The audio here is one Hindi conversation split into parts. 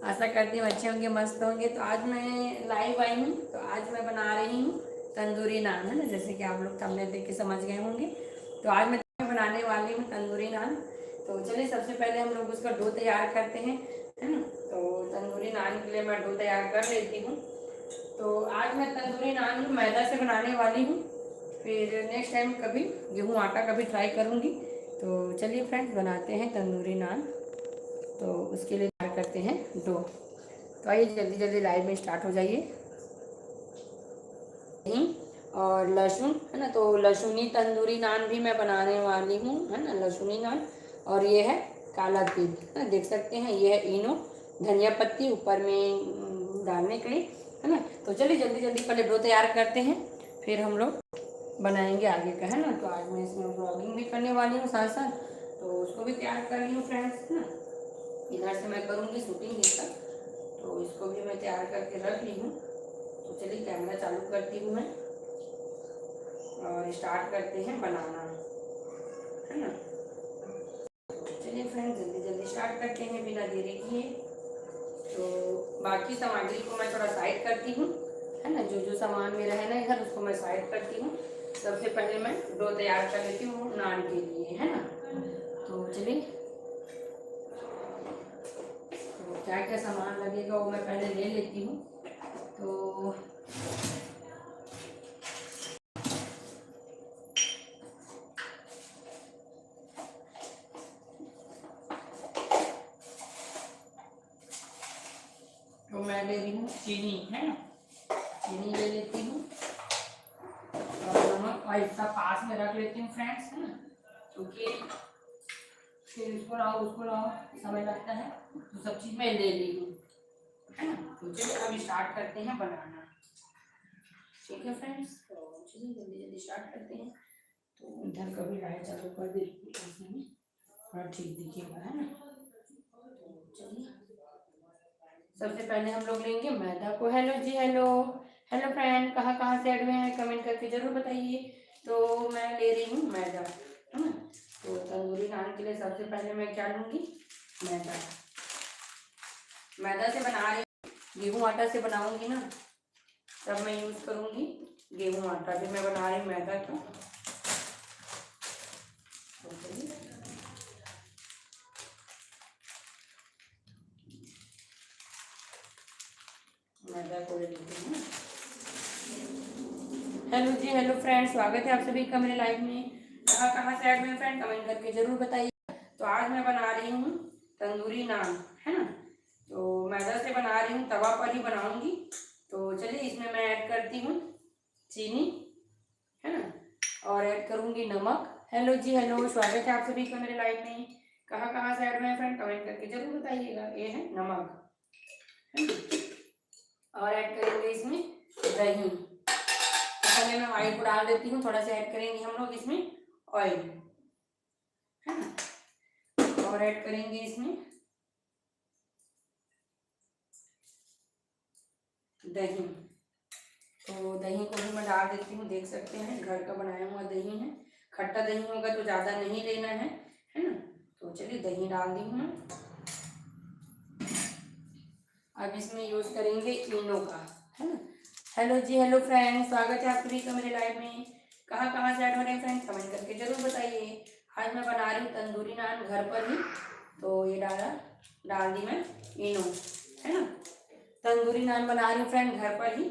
आशा करती हूँ अच्छे होंगे, मस्त होंगे। तो आज मैं लाइव आई हूँ, तो आज मैं बना रही हूँ तंदूरी नान, है ना, जैसे कि आप लोग थंबनेल देख के समझ गए होंगे। तो आज मैं बनाने वाली हूँ तंदूरी नान। तो चलिए सबसे पहले हम लोग उसका डो तैयार करते हैं, है ना। तो तंदूरी नान के लिए मैं डो तैयार कर लेती हूँ। तो आज मैं तंदूरी नान मैदा से बनाने वाली हूँ, फिर नेक्स्ट टाइम कभी गेहूँ आटा का भी ट्राई करूँगी। तो चलिए फ्रेंड्स, बनाते हैं तंदूरी नान। तो उसके लिए तैयार करते हैं डो। तो आइए जल्दी जल्दी लाइव में स्टार्ट हो जाइए। और लहसुन, है ना, तो लहसुनी तंदूरी नान भी मैं बनाने वाली हूँ, है ना, लहसुनी नान। और ये है काला तिल, है ना, देख सकते हैं, ये है इनो, धनिया पत्ती ऊपर में डालने के लिए, है ना। तो चलिए जल्दी जल्दी पहले डो तैयार करते हैं, फिर हम लोग बनाएंगे आगे का, है ना। तो आज मैं इसमें ब्लॉगिंग भी करने वाली हूँ साथ साथ, तो उसको भी तैयार कर रही हूँ फ्रेंड्स, है ना। इधर से मैं करूँगी शूटिंग इसका, तो इसको भी मैं तैयार करके रख ली हूँ। तो चलिए कैमरा चालू करती हूँ मैं और स्टार्ट करते हैं बनाना, है ना। चलिए फ्रेंड्स जल्दी जल्दी स्टार्ट करते हैं बिना देरी किए। तो बाकी सामग्री को मैं थोड़ा साइड करती हूँ, है ना, जो जो सामान मेरा है ना इधर उसको मैं साइड करती हूँ। सबसे पहले मैं डो तैयार कर लेती हूँ नान के लिए, है ना। तो चलिए, तो क्या क्या सामान लगेगा वो मैं पहले ले लेती हूँ। तो मैं ले रही हूँ चीनी, है ना, चीनी ले लेती हूँ और नमक और इसका पास में रख लेती हूँ फ्रेंड्स, है ना, क्योंकि फिर इसको लाओ उसको लाओ समय लगता है। तो सब चीज़ मैं ले ली हूँ, है ना। तो चलिए अब स्टार्ट करते हैं बनाना, ठीक है फ्रेंड्स। तो चलिए जल्दी जल्दी स्टार्ट करते हैं। तो इधर का भी लाइट चालू कर दे थोड़ा ठीक दिखेगा, है ना। तो चलिए सबसे पहले हम लोग लेंगे मैदा को। हेलो जी, हेलो हेलो फ्रेंड, कहाँ कहाँ से ऐड हुए हैं कमेंट करके जरूर बताइए। तो मैं ले रही हूँ मैदा, है ना। तो तंदूरी नान के लिए सबसे पहले मैं क्या लूँगी, मैदा। मैदा से बना रही हूँ, गेहूँ आटा से बनाऊंगी ना तब मैं यूज़ करूँगी गेहूँ आटा। भी मैं बना रही हूँ मैदा का। मैदा को ले लेती हूँ। हेलो जी, हेलो फ्रेंड्स, स्वागत है आप सभी का मेरे लाइव में। कहाँ से ऐड में फ्रेंड कमेंट करके जरूर बताइए। तो आज मैं बना रही हूँ तंदूरी नान, है ना। तो मैदा से बना रही हूँ, तवा पर ही बनाऊंगी। तो चलिए इसमें मैं ऐड करती हूँ चीनी, है ना, और ऐड करूँगी नमक। हेलो जी, हेलो, स्वागत है आप सभी का मेरे लाइव में। कहाँ से ऐड में फ्रेंड कमेंट करके जरूर बताइएगा। ये है नमक, है ना, और ऐड करेंगे इसमें दही। पहले मैं ऑयल को डाल देती हूँ, थोड़ा सा ऐड करेंगे हम लोग इसमें ऑयल, है ना, और ऐड करेंगे इसमें दही। तो दही को भी मैं डाल देती हूँ, देख सकते हैं घर का बनाया हुआ दही है। खट्टा दही होगा तो ज़्यादा नहीं लेना है ना। तो चलिए दही डाल दी हूँ मैं। अब इसमें यूज़ करेंगे इनो का, है ना। हेलो जी, हेलो फ्रेंड्स, स्वागत है आप सभी का मेरे लाइव में। कहाँ से ऐड हो रहे हैं फ्रेंड्स कमेंट करके जरूर बताइए। आज मैं बना रही हूँ तंदूरी नान घर पर ही। तो ये डाल दी मैं इनो, है ना। तंदूरी नान बना रही हूँ फ्रेंड घर पर ही,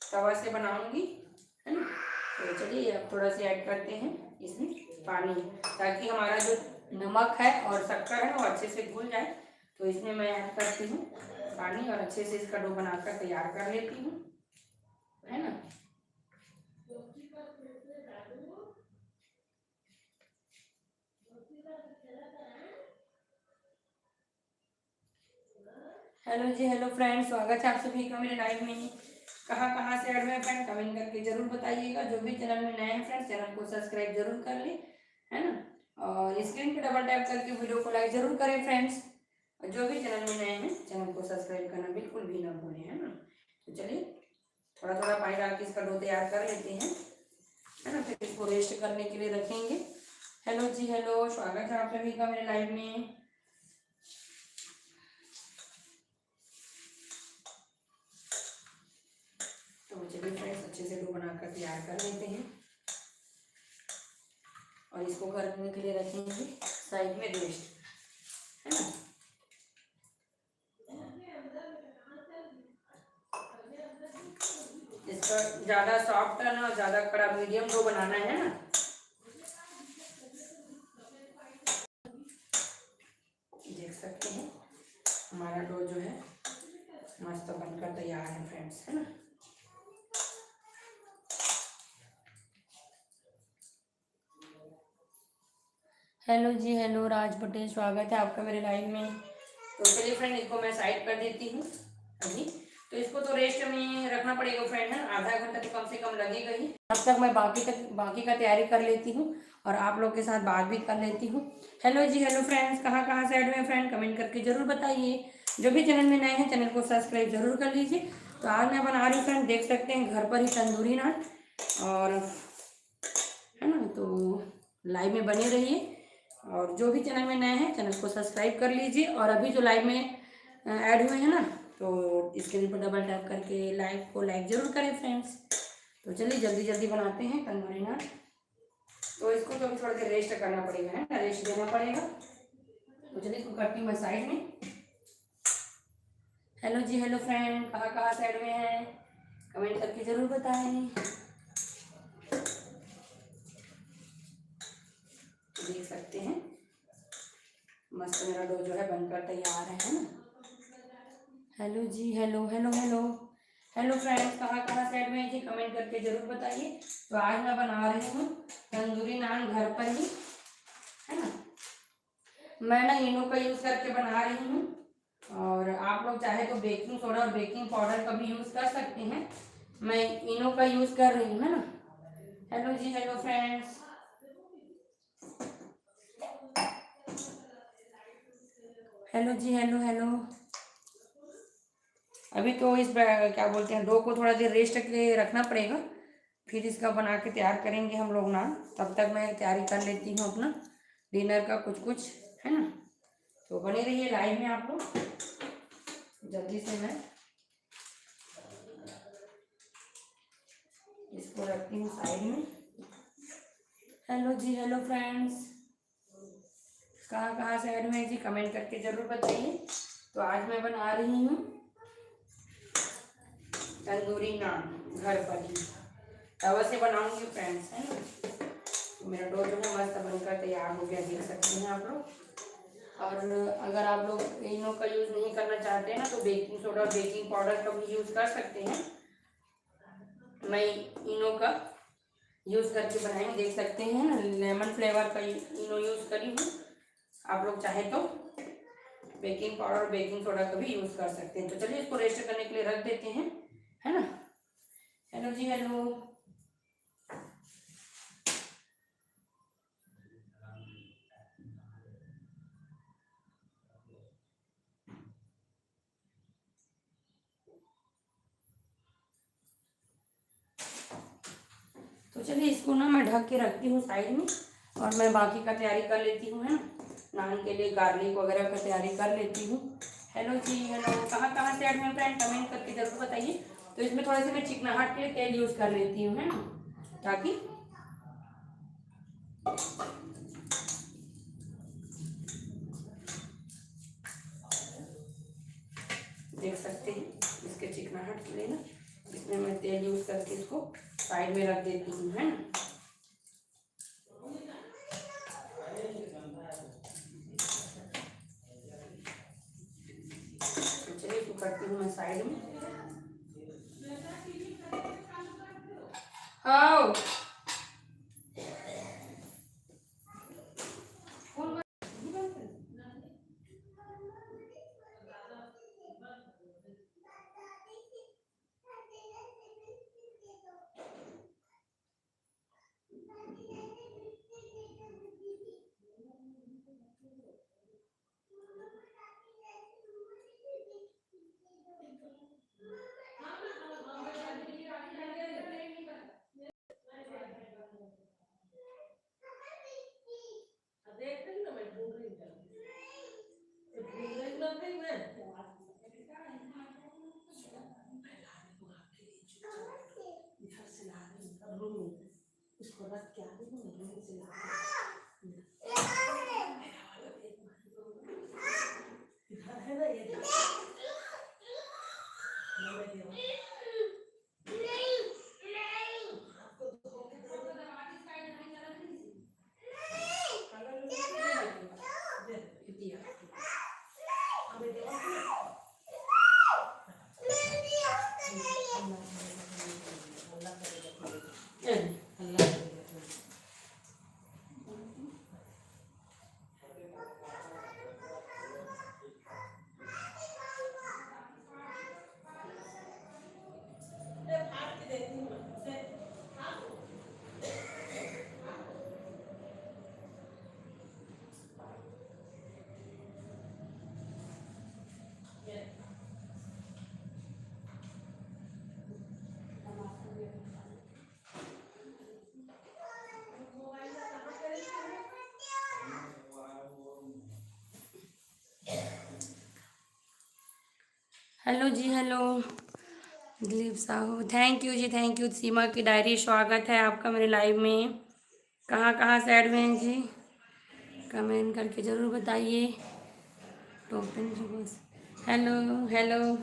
तवा से बनाऊंगी, है ना। तो चलिए अब थोड़ा सा ऐड करते हैं इसमें पानी, ताकि हमारा जो नमक है और शक्कर है वो अच्छे से घुल जाए। तो इसमें मैं ऐड करती हूँ पानी और अच्छे से इसका डो बनाकर तैयार कर लेती हूँ, है ना। हेलो जी, हेलो फ्रेंड्स, स्वागत है आप सभी का मेरे लाइव में। कहाँ से ऐड में फ्रेंड कमेंट करके जरूर बताइएगा। जो भी चैनल में नए हैं फ्रेंड्स चैनल को सब्सक्राइब जरूर कर ले, है ना, और स्क्रीन पे डबल टैप करके वीडियो को लाइक जरूर करें फ्रेंड्स। और जो भी चैनल में नए हैं चैनल को सब्सक्राइब करना बिल्कुल भी ना भूलें, है ना। तो चलिए थोड़ा थोड़ा पानी डाल के इसका डो तैयार कर लेते हैं, है ना, फिर इसको रेस्ट करने के लिए रखेंगे। हेलो जी, हेलो, स्वागत है आप सभी का मेरे लाइव में। बनाकर तैयार कर लेते हैं और इसको करने के लिए रखेंगे साइड में रेस्ट, है ना। इसका ज़्यादा सॉफ्ट ना ज़्यादा कड़ा, मीडियम डो बनाना है ना। देख सकते हैं हमारा डो जो है मस्त बनकर तैयार है फ्रेंड्स, है ना। हेलो जी, हेलो राज पटेल, स्वागत है आपका मेरे लाइव में। तो चलिए फ्रेंड, इसको मैं साइड कर देती हूँ अभी। तो इसको तो रेस्ट में रखना पड़ेगा फ्रेंड, है। आधा घंटा तो कम से कम लगेगा ही। तब तक मैं बाकी का तैयारी कर लेती हूँ और आप लोग के साथ बात भी कर लेती हूँ। हेलो जी, हेलो फ्रेंड्स, कहाँ से ऐड हुए फ्रेंड, कमेंट करके जरूर बताइए। जो भी चैनल में नए हैं चैनल को सब्सक्राइब जरूर कर लीजिए। तो आज मैं बना रही हूँ फ्रेंड, देख सकते हैं घर पर ही तंदूरी नान, और है ना। तो लाइव में बने रहिए और जो भी चैनल में नए हैं चैनल को सब्सक्राइब कर लीजिए। और अभी जो लाइव में ऐड हुए हैं ना, तो स्क्रीन पर डबल टैप करके लाइव को लाइक जरूर करें फ्रेंड्स। तो चलिए जल्दी जल्दी बनाते हैं तंदूरी नान। तो इसको तो अभी थोड़ा देर रेस्ट करना पड़ेगा, है ना, रेस्ट देना पड़ेगा। तो चलिए इसको करती हूँ मैं साइड में। हेलो जी, हेलो फ्रेंड, कहाँ से ऐड हुए हैं कमेंट करके जरूर बताएं। देख सकते हैं मस्त मेरा डो जो है बनकर तैयार है ना। हेलो जी, hello hello hello hello friends, कहाँ से ऐड हुए हैं जी, कमेंट करके जरूर बताइए। तो आज मैं बना रही हूँ तंदूरी नान घर पर ही, है ना। मैं ना इनो का यूज़ करके बना रही हूँ, और आप लोग चाहे तो बेकिंग सोडा और बेकिंग पाउडर का भी यूज़ कर सकते हैं। मैं इनो का यूज़ कर रही हूँ, है ना। हेलो जी, हेलो फ्रेंड्स, हेलो जी, हेलो हेलो। अभी तो इस क्या बोलते हैं, डो को थोड़ा देर रेस्ट के रखना पड़ेगा, फिर इसका बना के तैयार करेंगे हम लोग नान। तब तक मैं तैयारी कर लेती हूँ अपना डिनर का कुछ है ना। तो बने रहिए लाइव में आप लोग। जल्दी से मैं इसको रखती हूँ साइड में। हेलो जी, हेलो फ्रेंड्स, कहाँ से ऐड हुए जी, कमेंट करके ज़रूर बताइए। तो आज मैं बना रही हूँ तंदूरी नान घर पर ही, तवा से बनाऊंगी फ्रेंड्स, है ना। तो मेरा डो जो है मस्त बनकर तैयार हो गया, देख सकते हैं आप लोग। और अगर आप लोग इनो का यूज़ नहीं करना चाहते हैं ना, तो बेकिंग सोडा और बेकिंग पाउडर का भी यूज़ कर सकते हैं। मैं इनो का यूज़ करके बनाई, देख सकते हैं ना, लेमन फ्लेवर का इनो यूज़ करी हूँ। आप लोग चाहे तो बेकिंग पाउडर और बेकिंग सोडा का भी यूज़ कर सकते हैं। तो चलिए इसको रेस्ट करने के लिए रख देते हैं, है ना। हेलो जी, हेलो। तो चलिए इसको ना मैं ढक के रखती हूँ साइड में, और मैं बाकी का तैयारी कर लेती हूँ, है ना। नान के लिए गार्लिक वगैरह का तैयारी कर लेती हूँ। हेलो जी, हेलो, कहाँ से ऐड हुए फ्रेंड, कमेंट करके जरूर बताइए। तो इसमें थोड़े से मैं चिकनाहट के लिए तेल यूज़ कर लेती हूँ, है ना, ताकि देख सकते हैं इसके चिकनाहट के लिए ना, इसमें मैं तेल यूज़ करके इसको साइड में रख देती हूँ, है ना। तो चलिए इसको करती हूँ मैं साइड में। हाँ, रूम में उसको रख के आ गई रूम से इधर है ना ये हेलो जी, hello Dilip Sahu, thank you जी, थैंक यू। सीमा की डायरी, स्वागत है आपका मेरे लाइव में। कहाँ कहाँ से ऐड हुए हैं जी, कमेंट करके ज़रूर बताइए। टोपन जी बस, हेलो हेलो।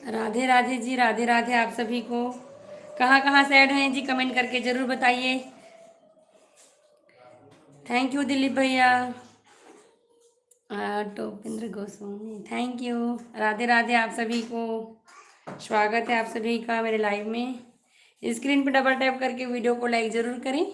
राधे राधे जी, राधे राधे आप सभी को। कहाँ कहाँ से ऐड हुए हैं जी, कमेंट करके ज़रूर बताइए। थैंक यू दिलीप भैया। टोपेंद्र गोस्वामी, थैंक यू। राधे राधे आप सभी को, स्वागत है आप सभी का मेरे लाइव में। स्क्रीन पर डबल टैप करके वीडियो को लाइक ज़रूर करें।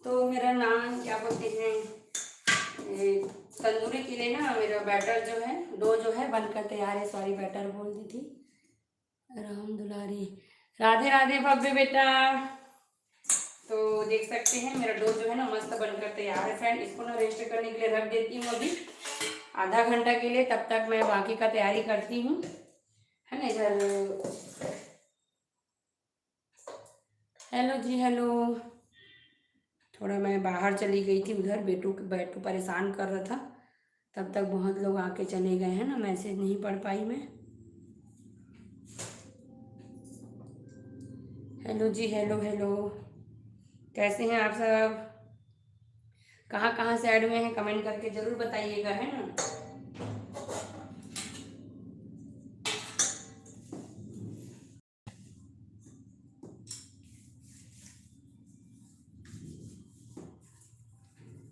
तो मेरा नाम क्या बोलते हैं, तंदूरी के लिए ना मेरा बैटर जो है, डो जो है बनकर तैयार है। सॉरी बैटर बोल दी थी। राम दुलारी, राधे राधे भव्य बेटा। तो देख सकते हैं मेरा डो जो है ना मस्त बनकर तैयार है फ्रेंड। इसको ना रेस्ट करने के लिए रख देती हूँ अभी आधा घंटा के लिए, तब तक मैं बाकी का तैयारी करती हूँ, है ना। इधर हेलो जी, हेलो। थोड़ा मैं बाहर चली गई थी, उधर बेटू परेशान कर रहा था, तब तक बहुत लोग आके चले गए हैं ना, मैसेज नहीं पढ़ पाई मैं। हेलो जी, हेलो हेलो, कैसे हैं आप सब, कहाँ कहाँ से ऐड हुए हैं, कमेंट करके ज़रूर बताइएगा, है ना।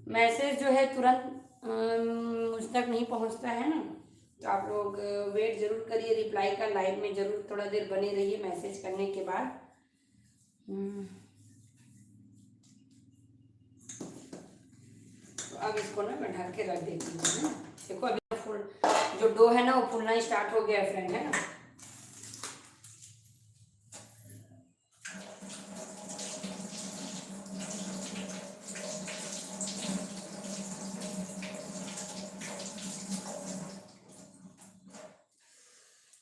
मैसेज जो है तुरंत मुझ तक नहीं पहुंचता है ना, तो आप लोग वेट ज़रूर करिए रिप्लाई का। लाइव में ज़रूर थोड़ा देर बने रहिए मैसेज करने के बाद। तो अब इसको ना मैं ढक के रख देती हूँ, है ना। देखो अभी फुल जो डो है ना वो फूलना स्टार्ट हो गया है फ्रेंड, है ना।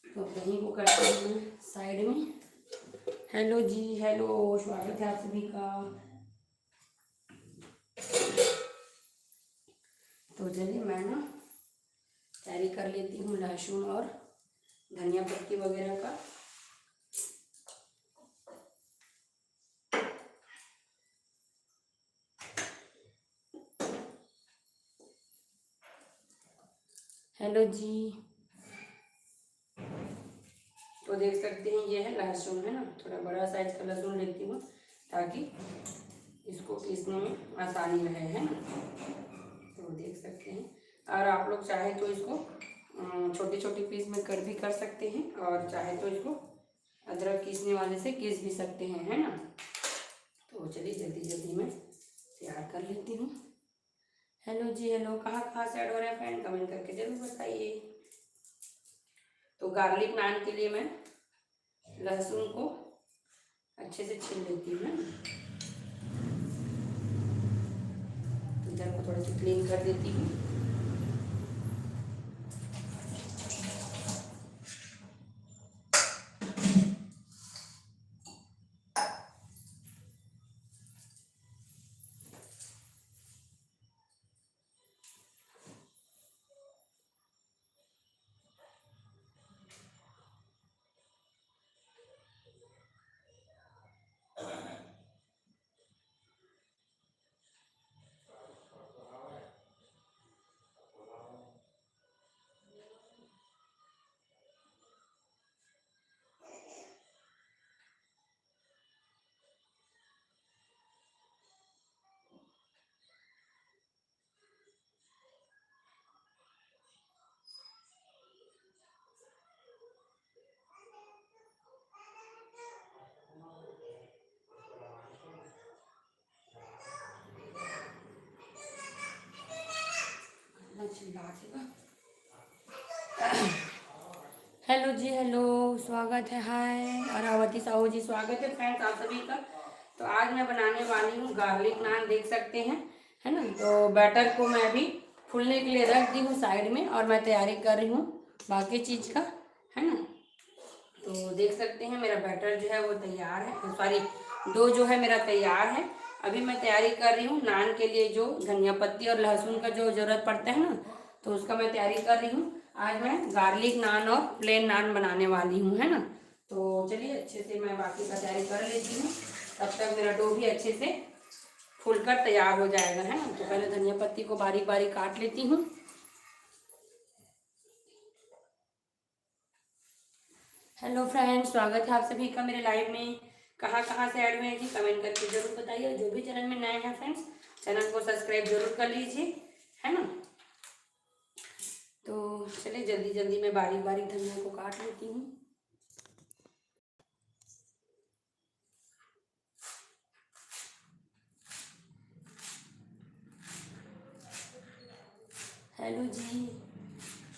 तो कहीं वो करते हैं साइड में। हेलो जी, हेलो, स्वागत है आप सभी का। तो चलिए मैं ना तैयारी कर लेती हूँ लहसुन और धनिया पत्ती वगैरह का। हेलो जी, तो देख सकते हैं ये है लहसुन, है ना। थोड़ा बड़ा साइज का लहसुन लेती हूँ ताकि इसको पीसने में आसानी रहे, है ना। तो देख सकते हैं, और आप लोग चाहे तो इसको छोटी छोटी पीस में कर भी कर सकते हैं, और चाहे तो इसको अदरक पीसने वाले से पीस भी सकते हैं, है ना। तो चलिए जल्दी जल्दी में तैयार कर लेती हूँ। हेलो जी हेलो, कहाँ कहाँ से ऐड हो रहे हैं फ्रेंड, कमेंट करके जरूर बताइए। तो गार्लिक नान के लिए मैं लहसुन को अच्छे से छील लेती हूँ। इधर को थोड़ा सा क्लीन कर देती हूँ। हेलो जी हेलो, स्वागत है। हाय अरावती साहू जी, स्वागत है फ्रेंड्स आप सभी का। तो आज मैं बनाने वाली हूँ गार्लिक नान, देख सकते हैं, है ना। तो बैटर को मैं अभी फूलने के लिए रख दी हूँ साइड में, और मैं तैयारी कर रही हूँ बाकी चीज़ का, है ना। तो देख सकते हैं मेरा बैटर जो है वो तैयार है, सॉरी डो जो है मेरा तैयार है। अभी मैं तैयारी कर रही हूँ नान के लिए, जो धनिया पत्ती और लहसुन का जो ज़रूरत पड़ता है ना, तो उसका मैं तैयारी कर रही हूँ। आज मैं गार्लिक नान और प्लेन नान बनाने वाली हूँ, है ना। तो चलिए अच्छे से मैं बाकी का तैयारी कर लेती हूँ, तब तक मेरा डो भी अच्छे से फूलकर तैयार हो जाएगा, है ना। तो पहले धनिया पत्ती को बारीक बारीक काट लेती हूँ। हेलो फ्रेंड्स, स्वागत है आप सभी का मेरे लाइव में। कहाँ कहाँ से ऐड हुए हैं जी, कमेंट करके जरूर बताइए। जो भी चैनल में नए हैं फ्रेंड्स, चैनल को सब्सक्राइब जरूर कर लीजिए, है ना। तो चलिए जल्दी जल्दी मैं बारीक बारीक धनिया को काट लेती हूँ। हेलो जी,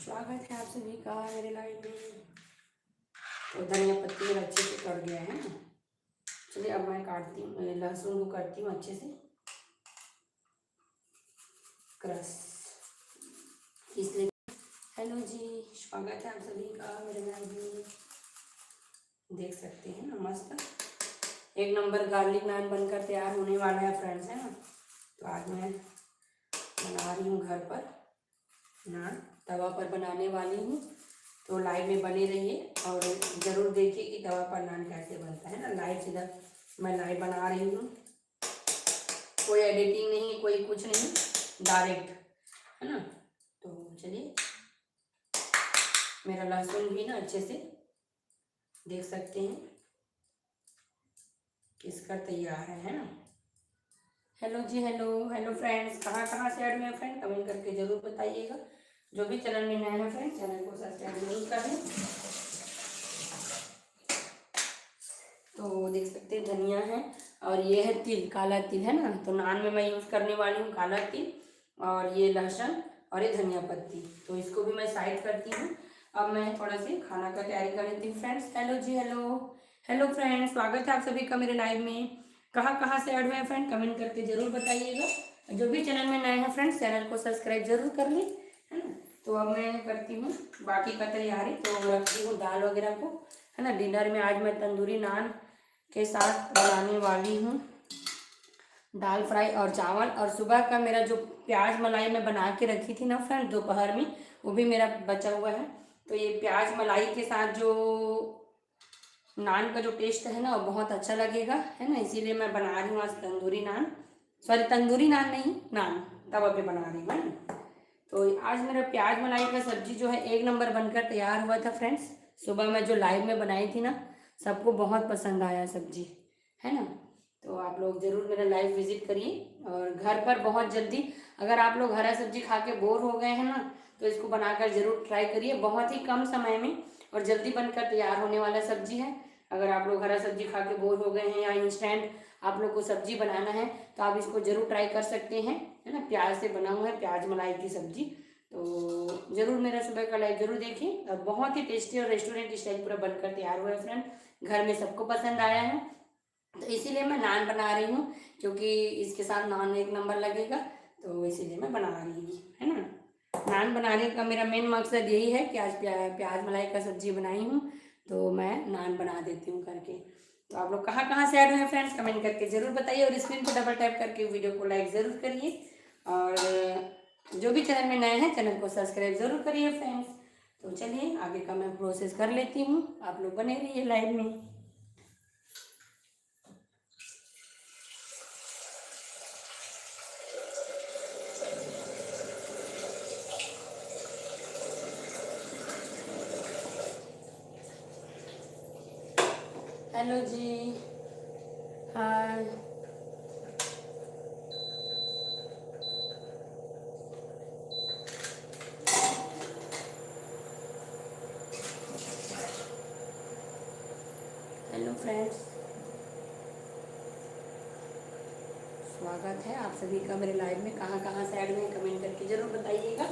स्वागत है आप सभी का मेरे लाइव में। तो धनिया पत्ती मेरा अच्छे से कट गया है ना। चलिए अब मैं काटती हूँ, लहसुन को करती हूँ अच्छे से क्रश, इसलिए। हेलो जी, स्वागत है आप सभी का मेरे लाइव में। देख सकते हैं ना, मस्त एक नंबर गार्लिक नान बनकर तैयार होने वाला है फ्रेंड्स, है ना। तो आज मैं बना रही हूँ घर पर नान, तवा पर बनाने वाली हूँ। तो लाइव में बने रहिए और ज़रूर देखिए कि तवा पर नान कैसे बनता है ना। लाइव सीधा मैं लाइव बना रही हूँ, कोई एडिटिंग नहीं, कोई कुछ नहीं, डायरेक्ट, है ना। तो चलिए, मेरा लहसुन भी ना अच्छे से देख सकते हैं किसका तैयार है ना। हेलो जी हेलो, हेलो फ्रेंड्स, कहाँ कहाँ से ऐड हुए फ्रेंड, कमेंट करके जरूर बताइएगा। जो भी चैनल में नए हैं फ्रेंड, चैनल को सब्सक्राइब जरूर करें। तो देख सकते हैं धनिया है, और ये है तिल, काला तिल, है ना। तो नान में मैं यूज़ करने वाली हूँ काला तिल, और ये लहसुन और ये धनिया पत्ती। तो इसको भी मैं साइड करती हूँ। अब मैं थोड़ा सी खाना का तैयारी कर लेती हूँ फ्रेंड्स। हेलो जी हेलो, हेलो फ्रेंड्स, स्वागत है आप सभी का मेरे लाइव में। कहाँ कहाँ से ऐड हुए हैं फ्रेंड, कमेंट करके जरूर बताइएगा। जो भी चैनल में नए हैं फ्रेंड्स, चैनल को सब्सक्राइब जरूर कर लें, है ना। तो अब मैं करती हूँ बाकी का तैयारी। तो रखती हूँ दाल वगैरह को, है ना। डिनर में आज मैं तंदूरी नान के साथ बनाने वाली हूँ दाल फ्राई और चावल। और सुबह का मेरा जो प्याज मलाई मैं बना के रखी थी ना फ्रेंड दोपहर में, वो भी मेरा बचा हुआ है। तो ये प्याज मलाई के साथ जो नान का जो टेस्ट है ना, वो बहुत अच्छा लगेगा, है ना। इसीलिए मैं बना रही हूँ आज तंदूरी नान, सॉरी तंदूरी नान नहीं, नान तवा पे बना रही हूँ, है ना। तो आज मेरा प्याज मलाई का सब्जी जो है एक नंबर बनकर तैयार हुआ था फ्रेंड्स। सुबह मैं जो लाइव में बनाई थी ना, सबको बहुत पसंद आया सब्जी, है ना। तो आप लोग ज़रूर मेरा लाइव विजिट करिए। और घर पर बहुत जल्दी, अगर आप लोग हरा सब्जी खा के बोर हो गए हैं ना, तो इसको बनाकर ज़रूर ट्राई करिए। बहुत ही कम समय में और जल्दी बनकर तैयार होने वाला सब्जी है। अगर आप लोग हरा सब्जी खा के बोर हो गए हैं या इंस्टेंट आप लोग को सब्जी बनाना है तो आप इसको ज़रूर ट्राई कर सकते हैं, है ना। प्याज से बना हुआ है, प्याज मलाई की सब्जी। तो ज़रूर मेरा सुबह का लाइव ज़रूर देखें। और बहुत ही टेस्टी और रेस्टोरेंट स्टाइल पूरा बनकर तैयार हुआ है फ्रेंड, घर में सबको पसंद आया है। तो इसीलिए मैं नान बना रही हूँ, क्योंकि इसके साथ नान एक नंबर लगेगा, तो इसीलिए मैं बना रही हूँ, है ना। नान बनाने का मेरा मेन मकसद यही है कि आज प्याज मलाई का सब्जी बनाई हूँ तो मैं नान बना देती हूँ करके। तो आप लोग कहाँ कहाँ से ऐड हुए फ्रेंड्स कमेंट करके ज़रूर बताइए, और स्क्रीन को डबल टैप करके वीडियो को लाइक ज़रूर करिए, और जो भी चैनल में नए हैं चैनल को सब्सक्राइब ज़रूर करिए फ्रेंड्स। तो चलिए आगे का मैं प्रोसेस कर लेती हूँ, आप लोग बने रहिए लाइव में। हेलो जी, हाय। हेलो फ्रेंड्स, स्वागत है आप सभी का मेरे लाइव में। कहाँ कहाँ से ऐड में कमेंट करके ज़रूर बताइएगा।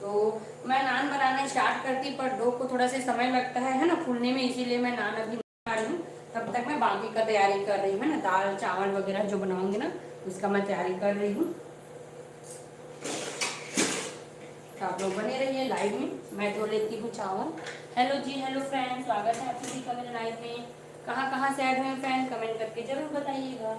तो मैं नान बनाना स्टार्ट करती, पर डो को थोड़ा सा समय लगता है ना फूलने में, इसीलिए मैं नान अभी बना रही हूँ। तब तक मैं बाकी का तैयारी कर रही हूँ, है ना। दाल चावल वगैरह जो बनाऊंगी ना उसका मैं तैयारी कर रही हूँ। तो आप लोग बने रहिए लाइव में, मैं धो लेती हूँ चावल। हेलो जी, हेलो फ्रेंड्स, स्वागत है आप सभी का मेरे लाइव में। कहाँ कहाँ से ऐड हुए फ्रेंड कमेंट करके जरूर बताइएगा।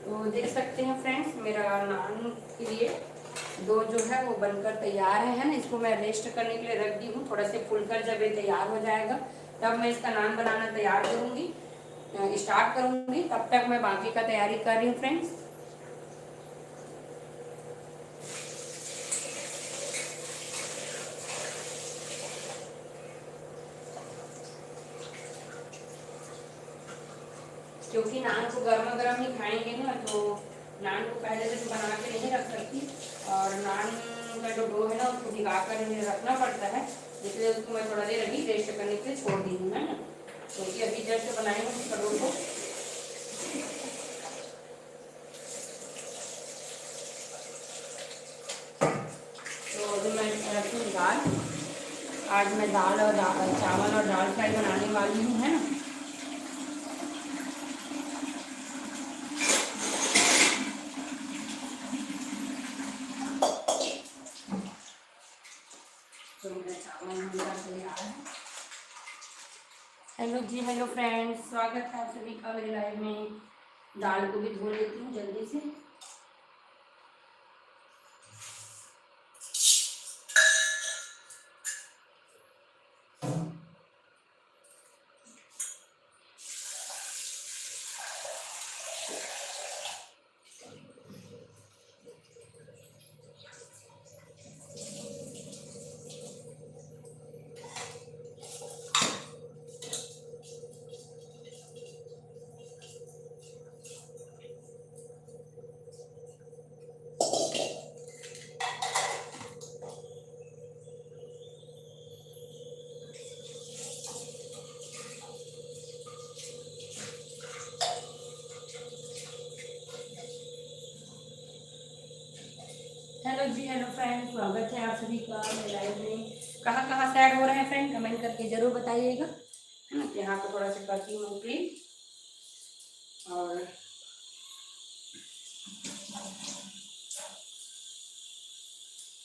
तो देख सकते हैं फ्रेंड्स, मेरा नान के लिए डो जो है वो बनकर तैयार है ना। इसको मैं रेस्ट करने के लिए रख दी हूँ, थोड़ा से फूलकर जब ये तैयार हो जाएगा तब मैं इसका नान बनाना तैयार करूँगी, स्टार्ट करूँगी। तब तक मैं बाकी का तैयारी कर रही हूँ फ्रेंड्स। क्योंकि नान को गर्मा गर्म ही खाएंगे ना, तो नान को पहले से बना के नहीं रख सकती, और नान का जो डो है ना उसको भिगा कर रखना पड़ता है, इसलिए उसको मैं थोड़ा देर अभी रेस्ट करने के लिए छोड़ दी हूँ, है ना। क्योंकि अभी जस्ट बनाई हूँ उसका डो को। तो अभी मैं रखी हूँ दाल। आज मैं दाल और चावल और दाल फ्राई बनाने वाली हूँ, है ना। तो मेरा चावल मेरा तैयार है। हेलो जी, हेलो फ्रेंड्स, स्वागत है आप सभी का मेरे लाइव में। दाल को भी धो लेती हूँ जल्दी से। हेलो जी, हेलो फ्रेंड, स्वागत है आप सभी का मेरे लाइव में। कहाँ कहाँ से ऐड हो रहे हैं फ्रेंड कमेंट करके जरूर बताइएगा, है ना। यहाँ पर थोड़ा सा करती हूँ प्लीज। और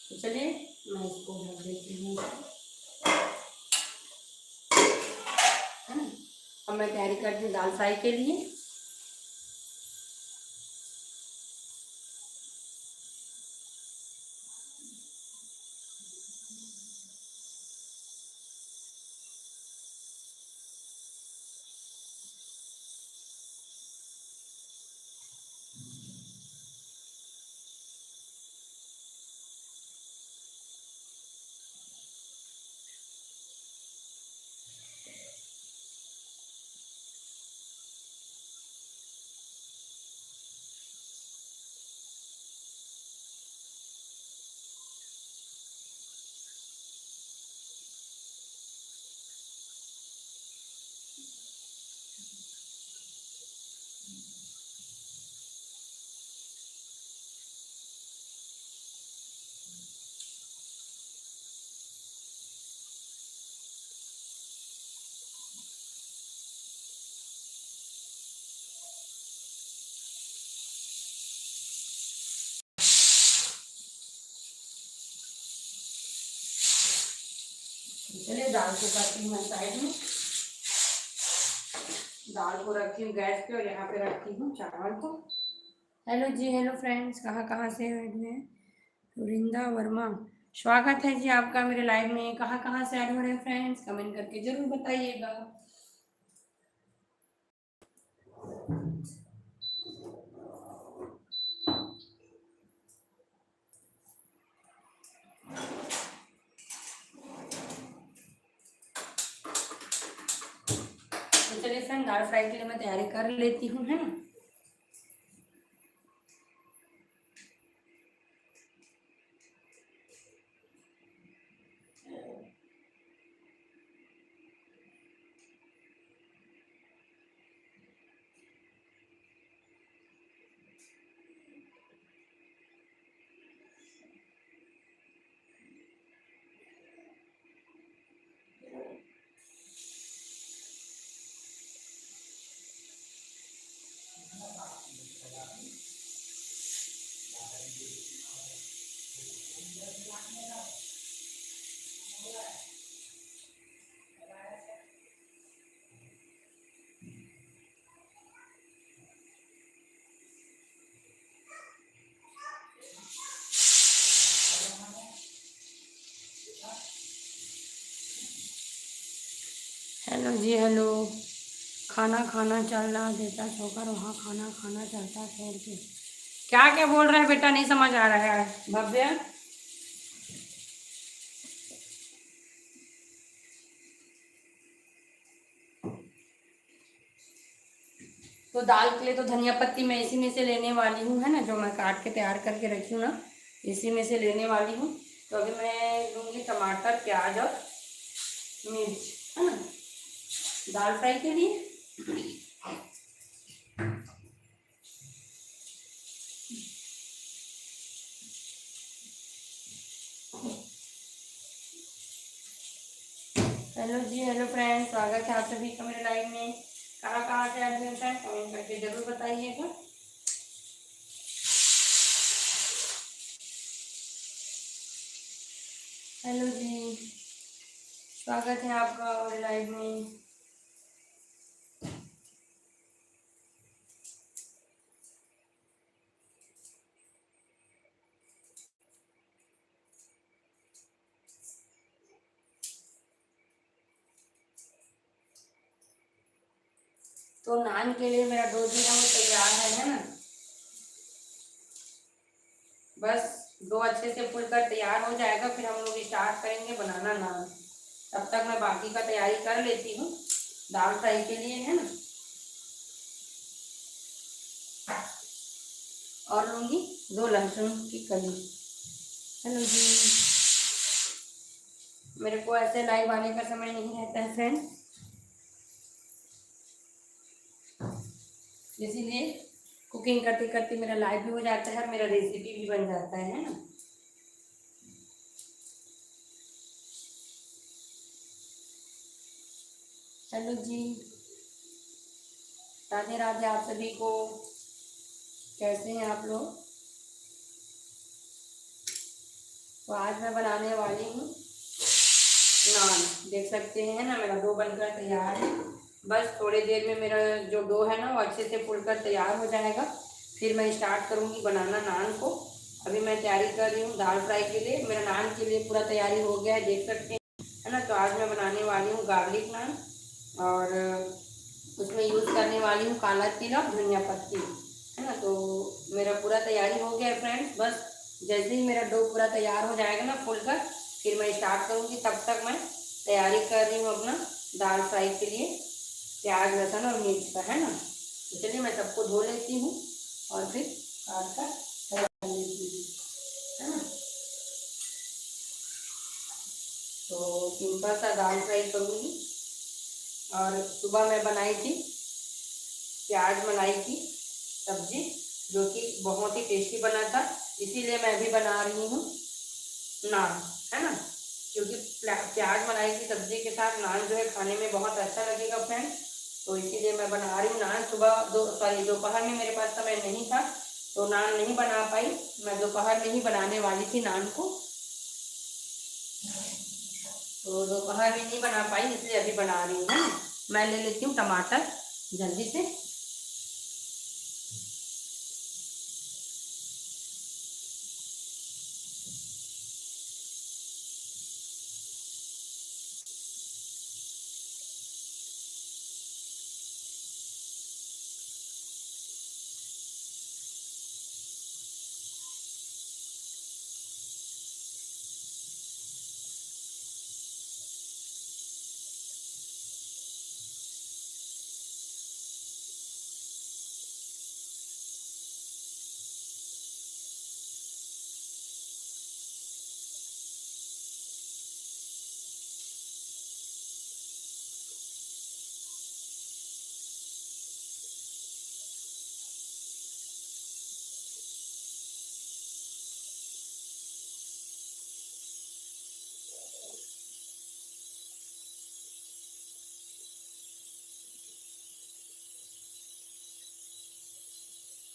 तो चलिए मैं इसको ढक देती हूँ, है ना। अब मैं तैयारी करती हूँ दाल फ्राई के लिए। चलिए दाल को करती हूँ साइड में। दाल को रखी हूँ गैस पे और यहाँ पे रखती हूँ चावल को। हेलो जी, हेलो फ्रेंड्स, कहाँ कहाँ से ऐड हुए हैं? सुरिंदा वर्मा, स्वागत है जी आपका मेरे लाइव में। कहाँ कहाँ से ऐड हो रहे हैं फ्रेंड्स, कमेंट करके जरूर बताइएगा। तो चलिए फ्रेंड, दाल फ्राई के लिए मैं तैयारी कर लेती हूँ, है ना। हेलो जी, हेलो। खाना खाना चल रहा देता छोकर, वहाँ खाना खाना चलता छोड़ के। क्या क्या बोल रहा है बेटा, नहीं समझ आ रहा है भव्य। तो दाल के लिए तो धनिया पत्ती मैं इसी में से लेने वाली हूँ, है ना, जो मैं काट के तैयार करके रखी हूँ ना, इसी में से लेने वाली हूँ। तो अभी मैं लूँगी टमाटर, प्याज और मिर्च, है ना, दाल फ्राई के लिए। हेलो जी, हेलो फ्रेंड्स, स्वागत है आप सभी का मेरे लाइव में। कहाँ कहाँ से ऐड हुए फ्रेंड्स, कमेंट करके जरूर बताइएगा। हेलो जी, स्वागत है आपका मेरे लाइव में। तो नान के लिए मेरा डो जो है वो तैयार है ना। बस डो अच्छे से फूल कर तैयार हो जाएगा, फिर हम लोग स्टार्ट करेंगे बनाना नान। तब तक मैं बाकी का तैयारी कर लेती हूँ दाल फ्राई के लिए, है ना। और लूँगी 2 लहसुन की कली। हेलो जी, मेरे को ऐसे लाइव आने का समय नहीं रहता है फ्रेंड, इसीलिए कुकिंग करते करते मेरा लाइव भी हो जाता है और मेरा रेसिपी भी बन जाता है ना। हेलो जी, राधे राधे आप सभी को। कैसे हैं आप लोग? तो आज मैं बनाने वाली हूँ नान। देख सकते हैं ना, मेरा डो बनकर तैयार है। बस थोड़ी देर में मेरा जो डो है ना वो अच्छे से फूलकर तैयार हो जाएगा, फिर मैं स्टार्ट करूँगी बनाना नान को। अभी मैं तैयारी कर रही हूँ दाल फ्राई के लिए। मेरा नान के लिए पूरा तैयारी हो गया है, देख सकते हैं, है ना। तो आज मैं बनाने वाली हूँ गार्लिक नान, और उसमें यूज़ करने वाली हूँ काला तिल और धनिया पत्ती, है ना। तो मेरा पूरा तैयारी हो गया है फ्रेंड्स। बस जैसे ही मेरा डो पूरा तैयार हो जाएगा ना फूलकर, फिर मैं स्टार्ट करूँगी। तब तक मैं तैयारी कर रही हूँ अपना दाल फ्राई के लिए प्याज लहसुन और मिर्च का, है ना। तो चलिए मैं सबको धो लेती हूँ और फिर काट कर तैयार लेती हूँ, है ना। तो सिंपल सा दाल फ्राई करूँगी। और सुबह मैं बनाई थी प्याज मलाई की सब्जी, जो कि बहुत ही टेस्टी बना था, इसीलिए मैं भी बना रही हूँ नान, है ना। क्योंकि प्याज मलाई की सब्जी के साथ नान जो है खाने में बहुत अच्छा लगेगा फ्रेंड। तो इसीलिए मैं बना रही हूँ नान। सुबह दोपहर में मेरे पास समय नहीं था, तो नान नहीं बना पाई। मैं दोपहर में ही बनाने वाली थी नान को। तो दोपहर में नहीं बना पाई इसलिए अभी बना रही हूँ, है ना। मैं ले लेती हूँ टमाटर जल्दी से।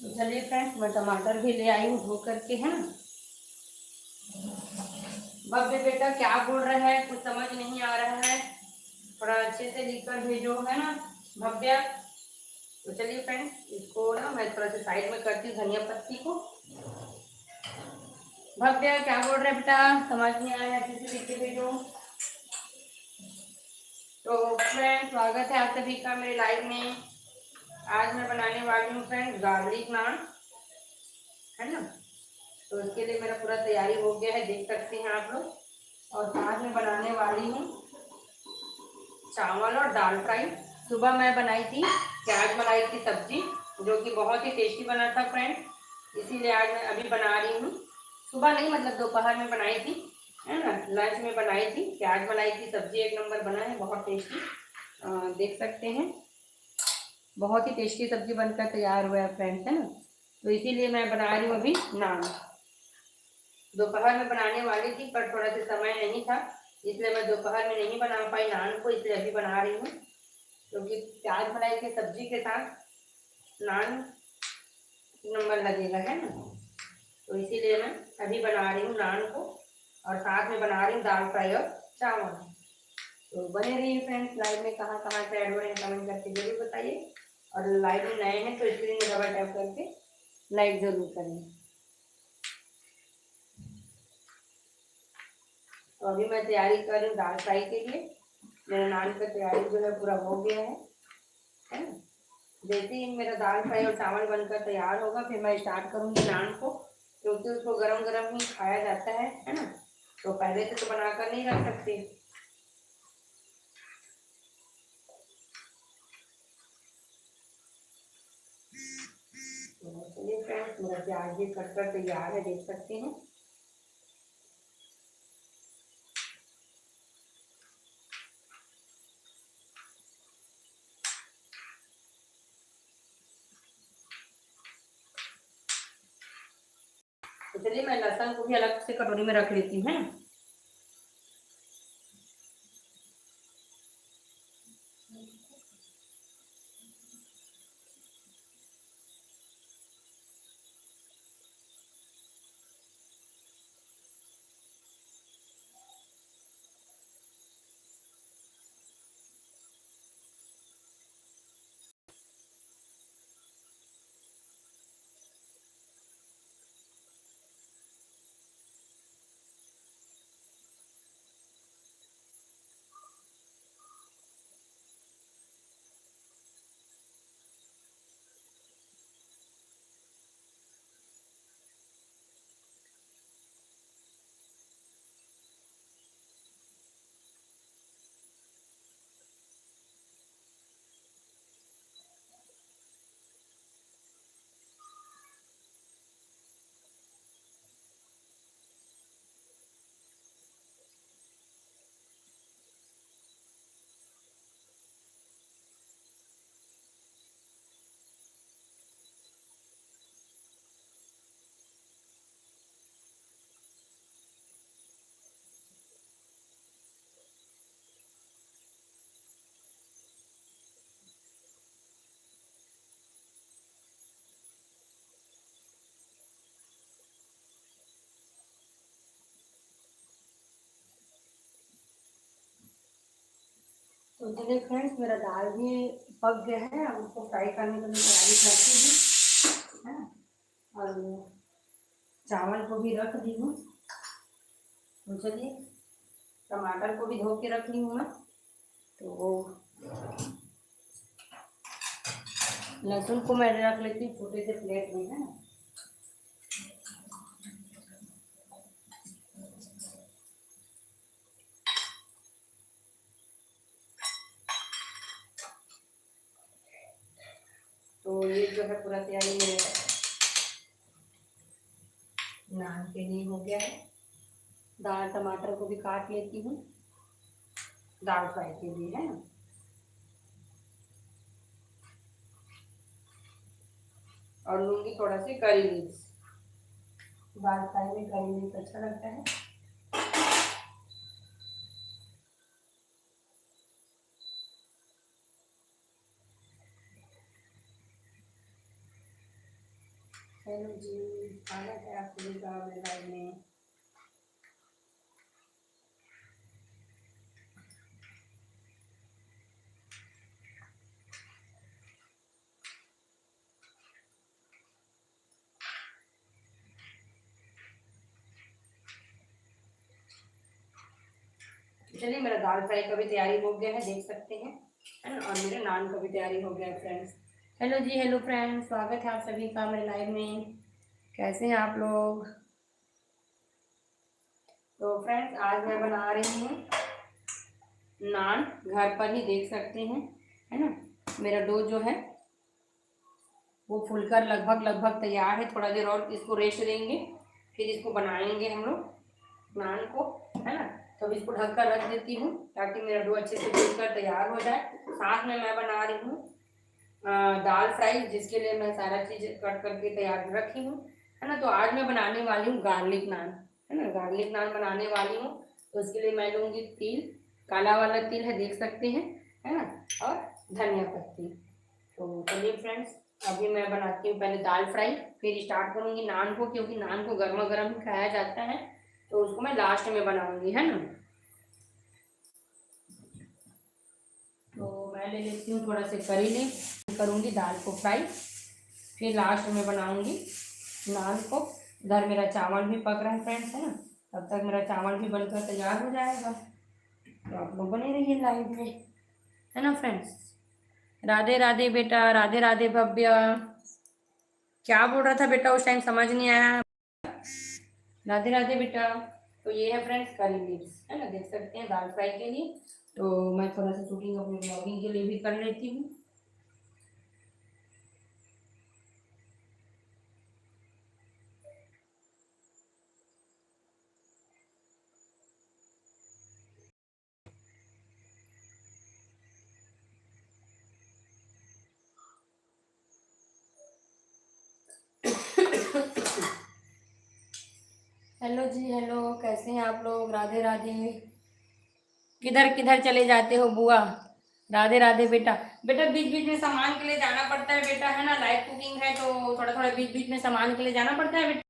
तो चलिए फ्रेंड्स, मैं टमाटर भी ले आई हूँ धो करके, है ना। भव्य बेटा क्या बोल रहा है, कुछ समझ नहीं आ रहा है, थोड़ा अच्छे से लिखकर भेजो, है ना भव्य। तो चलिए फ्रेंड्स, इसको ना मैं थोड़ा सा साइड में करती हूँ धनिया पत्ती को। भव्य क्या बोल रहे बेटा, समझ नहीं आ रहा है, अच्छे से लिख के भेजो। तो फ्रेंड्स, स्वागत है आप सभी का मेरे लाइव में। आज मैं बनाने वाली हूँ फ्रेंड्स गार्लिक नान, है ना। तो इसके लिए मेरा पूरा तैयारी हो गया है, देख सकते हैं आप लोग। और साथ में बनाने वाली हूँ चावल और दाल फ्राई। सुबह मैं बनाई थी प्याज मलाई की सब्जी, जो कि बहुत ही टेस्टी बना था फ्रेंड्स, इसीलिए आज मैं अभी बना रही हूँ। सुबह नहीं, मतलब दोपहर में बनाई थी, है ना, लंच में बनाई थी प्याज मलाई की सब्जी। एक नंबर बना है, बहुत टेस्टी, देख सकते हैं। बहुत ही टेस्टी सब्जी बनकर तैयार हुआ है फ्रेंड्स, है ना। तो इसीलिए मैं बना रही हूँ अभी नान। दोपहर में बनाने वाली थी पर थोड़ा सा समय नहीं था, इसलिए मैं दोपहर में नहीं बना पाई नान को, इसलिए अभी बना रही हूँ। क्योंकि प्याज मलाई की सब्जी के साथ नान नंबर लगेगा, है ना। तो इसीलिए मैं अभी बना रही हूँ नान को, और साथ में बना रही हूँ दाल फ्राई और चावल। तो बने रहिए फ्रेंड्स, लाइव में कहाँ कहाँ से ऐड हो रहे हैं कमेंट करके जरूर बताइए। और लाइव में नए हैं तो स्क्रीन में डबल टैप करके लाइक जरूर करें। तो अभी मैं तैयारी कर रही हूँ दाल फ्राई के लिए। मेरा नान का तैयारी जो है पूरा हो गया है ना। जैसे ही मेरा दाल फ्राई और चावल बनकर तैयार होगा फिर मैं स्टार्ट करूँगी नान को, क्योंकि उसको गरम गरम ही खाया जाता है ना। तो पहले से तो बनाकर नहीं रख सकते। तो चलिए फ्रेंड्स, मेरा प्याज भी कटकर तैयार है, देख सकते हैं। तो चलिए मैं लहसुन को भी अलग से कटोरी में रख लेती हूँ, है ना। तो चलिए फ्रेंड्स, मेरा दाल भी पक गया है। अब उसको फ्राई करने के लिए तैयारी करती हूँ, है ना। और चावल को भी रख दी हूँ। तो चलिए, टमाटर को भी धो के रख ली हूँ मैं। तो लहसुन को मैं रख लेती हूँ छोटे से प्लेट में, है ना। तो ये जो है पूरा तैयारी मेरे नान के लिए हो गया है। दाल टमाटर को भी काट लेती हूँ दाल फ्राई के लिए, है ना। और लूंगी थोड़ा सी करी लीव्स। दाल फ्राई में करी लीव्स अच्छा लगता है। हेलो जी, खाना क्या आप सभी का मेरे लाइव में। चलिए, मेरा दाल फ्राई का भी तैयारी हो गया है, देख सकते हैं, है ना। और मेरे नान का भी तैयारी हो गया है फ्रेंड्स। हेलो जी, हेलो फ्रेंड्स, स्वागत है आप सभी का मेरे लाइव में। कैसे हैं आप लोग। तो फ्रेंड्स, आज मैं बना रही हूँ नान, घर पर ही देख सकते हैं, है ना। मेरा डो जो है वो फूलकर लगभग तैयार है। थोड़ा देर और इसको रेस्ट देंगे, फिर इसको बनाएंगे हम लोग नान को, है ना। तो इसको ढक कर रख देती हूँ ताकि मेरा डो अच्छे से फूलकर तैयार हो जाए। साथ में मैं बना रही हूँ दाल फ्राई, जिसके लिए मैं सारा चीज़ कट करके तैयार रखी हूँ, है ना। तो आज मैं बनाने वाली हूँ गार्लिक नान, है ना। गार्लिक नान बनाने वाली हूँ। तो इसके लिए मैं लूँगी तिल, काला वाला तिल है, देख सकते हैं, है ना। और धनिया पत्ती। तो चलिए फ्रेंड्स, अभी मैं बनाती हूँ पहले दाल फ्राई, फिर स्टार्ट करूँगी नान को, क्योंकि नान को गर्मा गर्म ही खाया जाता है। तो उसको मैं लास्ट में बनाऊँगी, है ना। तो मैं ले लेती हूँ थोड़ा सा करी लीफ, करूँगी दाल को फ्राई, फिर लास्ट में बनाऊँगी नान को। इधर मेरा चावल भी पक रहा है फ्रेंड्स, है ना। तब तक मेरा चावल भी बनकर तैयार हो जाएगा। तो आप लोग बने रहिए लाइव में, है ना फ्रेंड्स। राधे राधे बेटा, राधे राधे भव्य। क्या बोल रहा था बेटा उस टाइम, समझ नहीं आया। राधे राधे बेटा। तो ये है फ्रेंड्स करी लीव्स, है ना, देख सकते हैं दाल फ्राई के लिए। तो मैं थोड़ा सा शूटिंग अपनी ब्लॉगिंग के लिए भी कर लेती हूँ। हेलो जी, हेलो, कैसे हैं आप लोग। राधे राधे। किधर किधर चले जाते हो बुआ। राधे राधे बेटा। बेटा बीच बीच में सामान के लिए जाना पड़ता है बेटा, है ना। लाइव कुकिंग है तो थोड़ा थोड़ा बीच बीच में सामान के लिए जाना पड़ता है बेटा।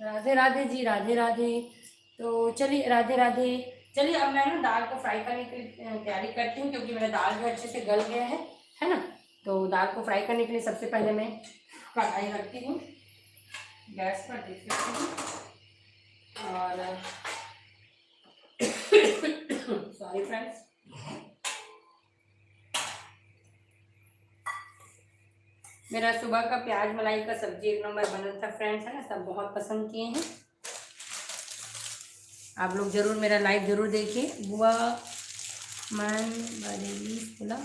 राधे राधे जी, राधे राधे। तो चलिए, राधे राधे। चलिए, अब मैं ना दाल को फ्राई करने की तैयारी करती हूँ, क्योंकि मेरा दाल जो अच्छे से गल गया है ना। तो दाल को फ्राई करने के लिए सबसे पहले मैं कढ़ाई रखती हूँ गैस पर, देख सकती हूँ। और सॉरी फ्रेंड्स, मेरा सुबह का प्याज मलाई का सब्जी एक नंबर बना था फ्रेंड्स, है ना। सब बहुत पसंद किए हैं। आप लोग जरूर मेरा लाइव जरूर देखिए। बुआ मन बरेली बोला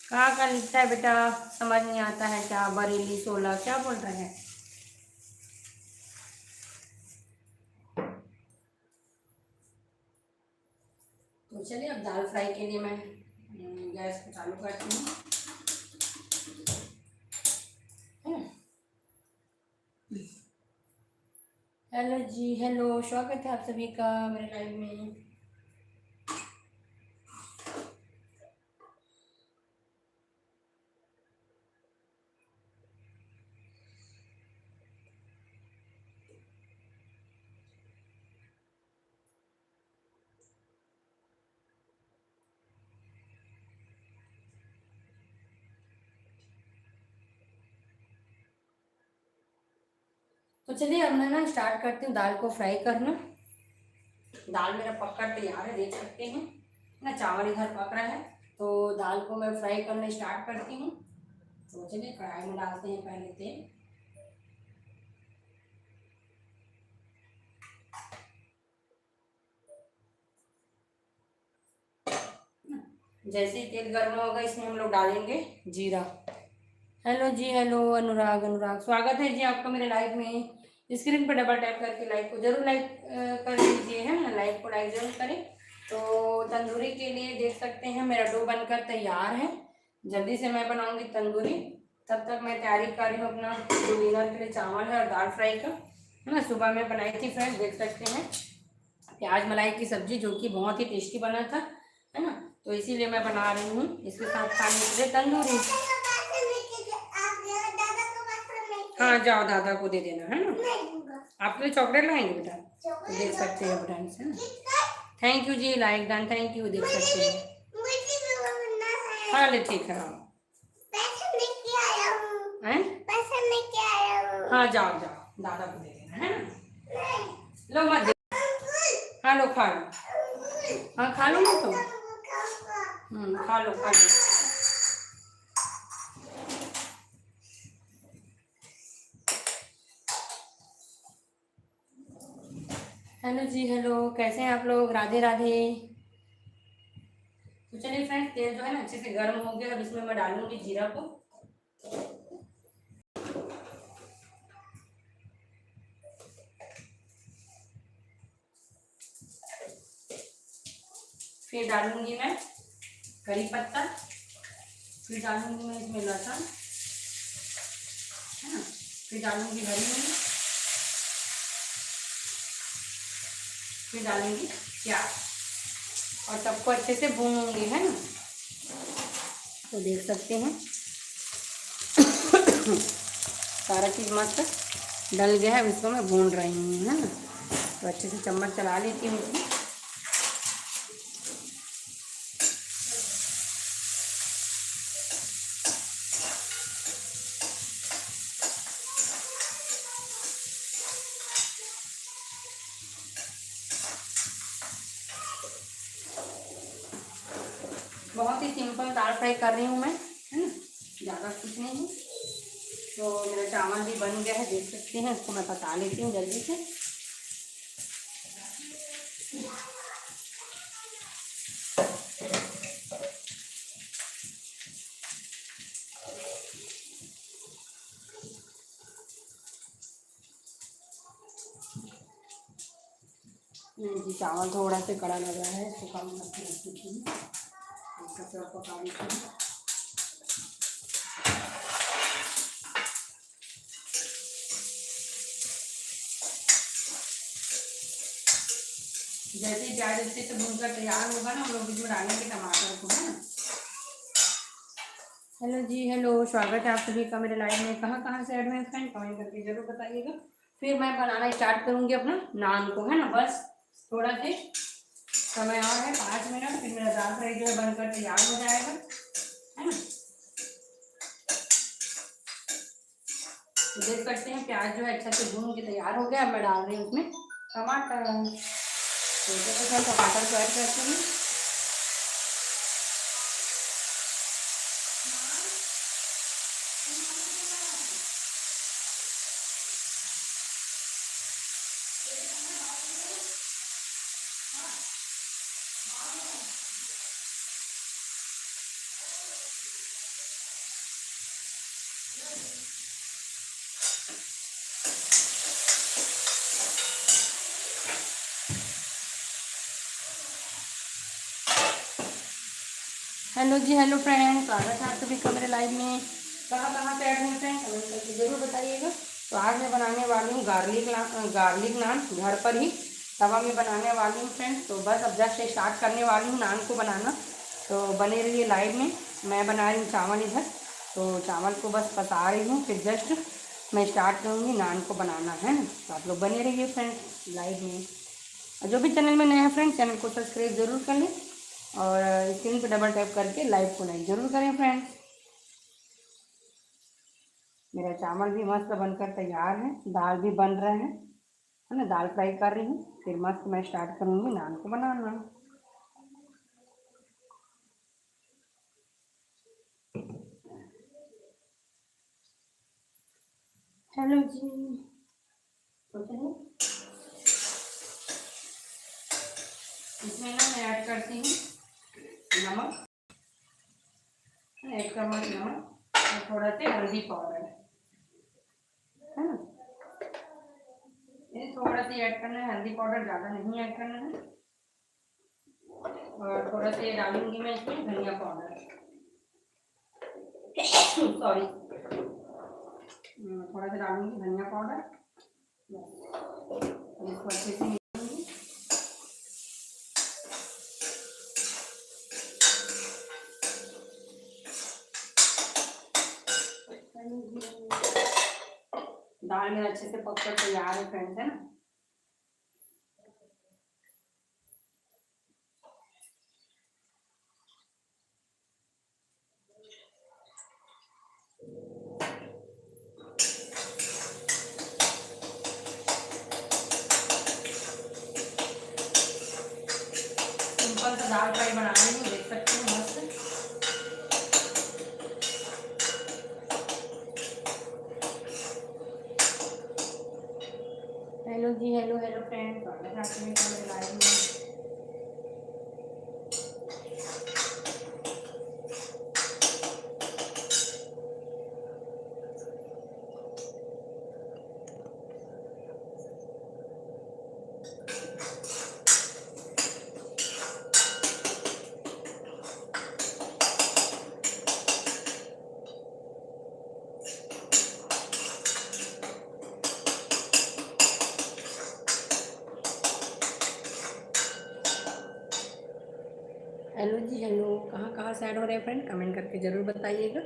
कहाँ का लिखता है बेटा, समझ नहीं आता है क्या। बरेली 16 क्या बोल रहे हैं। तो चलिए अब दाल फ्राई के लिए मैं गैस को चालू करती हूँ। हेलो जी, हेलो, स्वागत है आप सभी का मेरे लाइव में। तो चलिए अब मैं ना स्टार्ट करती हूँ दाल को फ्राई करना। दाल मेरा पककर तैयार है, देख सकते हैं ना। चावल इधर पक रहा है, तो दाल को मैं फ्राई करना स्टार्ट करती हूँ। तो चलिए कढ़ाई में डालते हैं पहले तेल। जैसे ही तेल गर्म होगा इसमें हम लोग डालेंगे जीरा। हेलो जी, हेलो अनुराग, अनुराग स्वागत है जी आपका मेरे लाइव में। स्क्रीन पर डबल टैप करके लाइक को जरूर लाइक कर लीजिए, है ना। लाइक को लाइक जरूर करें। तो तंदूरी के लिए देख सकते हैं मेरा डो बनकर तैयार है। जल्दी से मैं बनाऊंगी तंदूरी। तब तक मैं तैयारी कर रही हूँ अपना जो डिनर के लिए चावल है और दाल फ्राई का, है ना। सुबह में बनाई थी फ्रेंड्स, देख सकते हैं प्याज मलाई की सब्जी, जो कि बहुत ही टेस्टी बना था, है ना। तो इसीलिए मैं बना रही हूँ इसके साथ खाने के लिए तंदूरी। हाँ जाओ दादा को दे देना, है ना। आपके लिए चॉकलेट लाएंगे बेटा, तो देख सकते हैं बटन से। थैंक यू जी, लाइक डन, थैंक यू, देख सकते हैं। हाँ ले ठीक है। हाँ जाओ जाओ दादा को दे देना, है ना। लो मत दे। हाँ लो खा लो। हाँ खा लो ना तुम। खा लो खा लो। हेलो जी, हेलो, कैसे हैं आप लोग। राधे राधे। तो चलिए फ्रेंड्स तेल जो है ना अच्छे से गर्म हो गया। अब इसमें मैं डालूंगी जीरा को। फिर डालूंगी मैं करी पत्ता। फिर डालूंगी मैं इसमें लहसुन, है ना। फिर डालूंगी हरी मिर्च। फिर डालूंगी प्याज और सबको अच्छे से भूनूंगी, है ना। तो देख सकते हैं सारा चीज़ मस्त डल गया है। अब इसको मैं भून रही हूँ, है ना। तो अच्छे से चम्मच चला लेती हूँ इसमें। बहुत ही सिंपल दाल फ्राई कर रही हूँ मैं, है ना, ज़्यादा कुछ नहीं है। तो मेरा चावल भी बन गया है, देख सकते हैं। इसको मैं पका लेती हूँ जल्दी से। नहीं जी, चावल थोड़ा सा कड़ा लग रहा है, इसको कम रखी थी। थोड़ा पका लेती हूँ। जैसे ही प्याज अच्छे से भूनकर तैयार होगा ना, हम लोग इसमें डालेंगे टमाटर को, है ना। हेलो जी, हेलो, स्वागत है आप सभी का मेरे लाइव में। कहाँ कहाँ से ऐड में फ्रेंड कमेंट करके जरूर बताइएगा। फिर मैं बनाना स्टार्ट करूँगी अपना नान को, है ना। बस थोड़ा से समय और है, 5 मिनट, फिर मेरा दाल फ्राई जो है बनकर तैयार हो जाएगा, है ना। तो देख सकते हैं प्याज जो है अच्छा से भून के तैयार हो गया। अब मैं डाल रही हूँ उसमें टमाटर। तो हम टमाटर को ऐड करते हैं। हेलो जी, हेलो फ्रेंड्स, स्वागत है आप सभी का मेरे लाइव में। कहाँ से ऐड हुए फ्रेंड, कमेंट करके जरूर बताइएगा। तो आज मैं बनाने वाली हूँ गार्लिक नान, घर पर ही तवा में बनाने वाली हूँ फ्रेंड्स। तो बस अब जस्ट स्टार्ट करने वाली हूँ नान को बनाना, तो बने रहिए लाइव में। मैं बना रही हूँ चावल इधर, तो चावल को बस पसा रही हूँ, फिर जस्ट मैं स्टार्ट करूँगी नान को बनाना, है ना। तो आप लोग बने रहिए फ्रेंड्स लाइव में। और जो भी चैनल में नए हैं फ्रेंड्स, चैनल को सब्सक्राइब जरूर कर लें और स्क्रीन पे डबल टैप करके लाइव को लाइक जरूर करें फ्रेंड्स। मेरा चावल भी मस्त बनकर तैयार है, दाल भी बन रहा है ना। दाल फ्राई कर रही हूँ, फिर मस्त मैं स्टार्ट करूँगी नान को बनाना। हेलो जी, तो चलिए इसमें ना मैं ऐड करती हूँ नमक, एक चम्मच नमक और थोड़ा सा हल्दी पाउडर, है ना। ये थोड़ा सा ऐड करना है, हल्दी पाउडर ज़्यादा नहीं ऐड करना है। और थोड़ा सा डालूंगी मैं इसमें धनिया पाउडर, सॉरी, थोड़ा सा डालूंगी धनिया पाउडर। इसको अच्छे से मिलाऊंगी। दाल मेरा अच्छे से पक कर तैयार है फ्रेंड्स, है ना। सिंपल सा दाल फ्राई बना रही हूँ, देख सकते हो मस्त। हेलो जी, हेलो हेलो फ्रेंड्स, स्वागत है आपके मेरे लाइव में। हेलो जी, हेलो, कहाँ से ऐड हो रहे हैं फ्रेंड, कमेंट करके ज़रूर बताइएगा।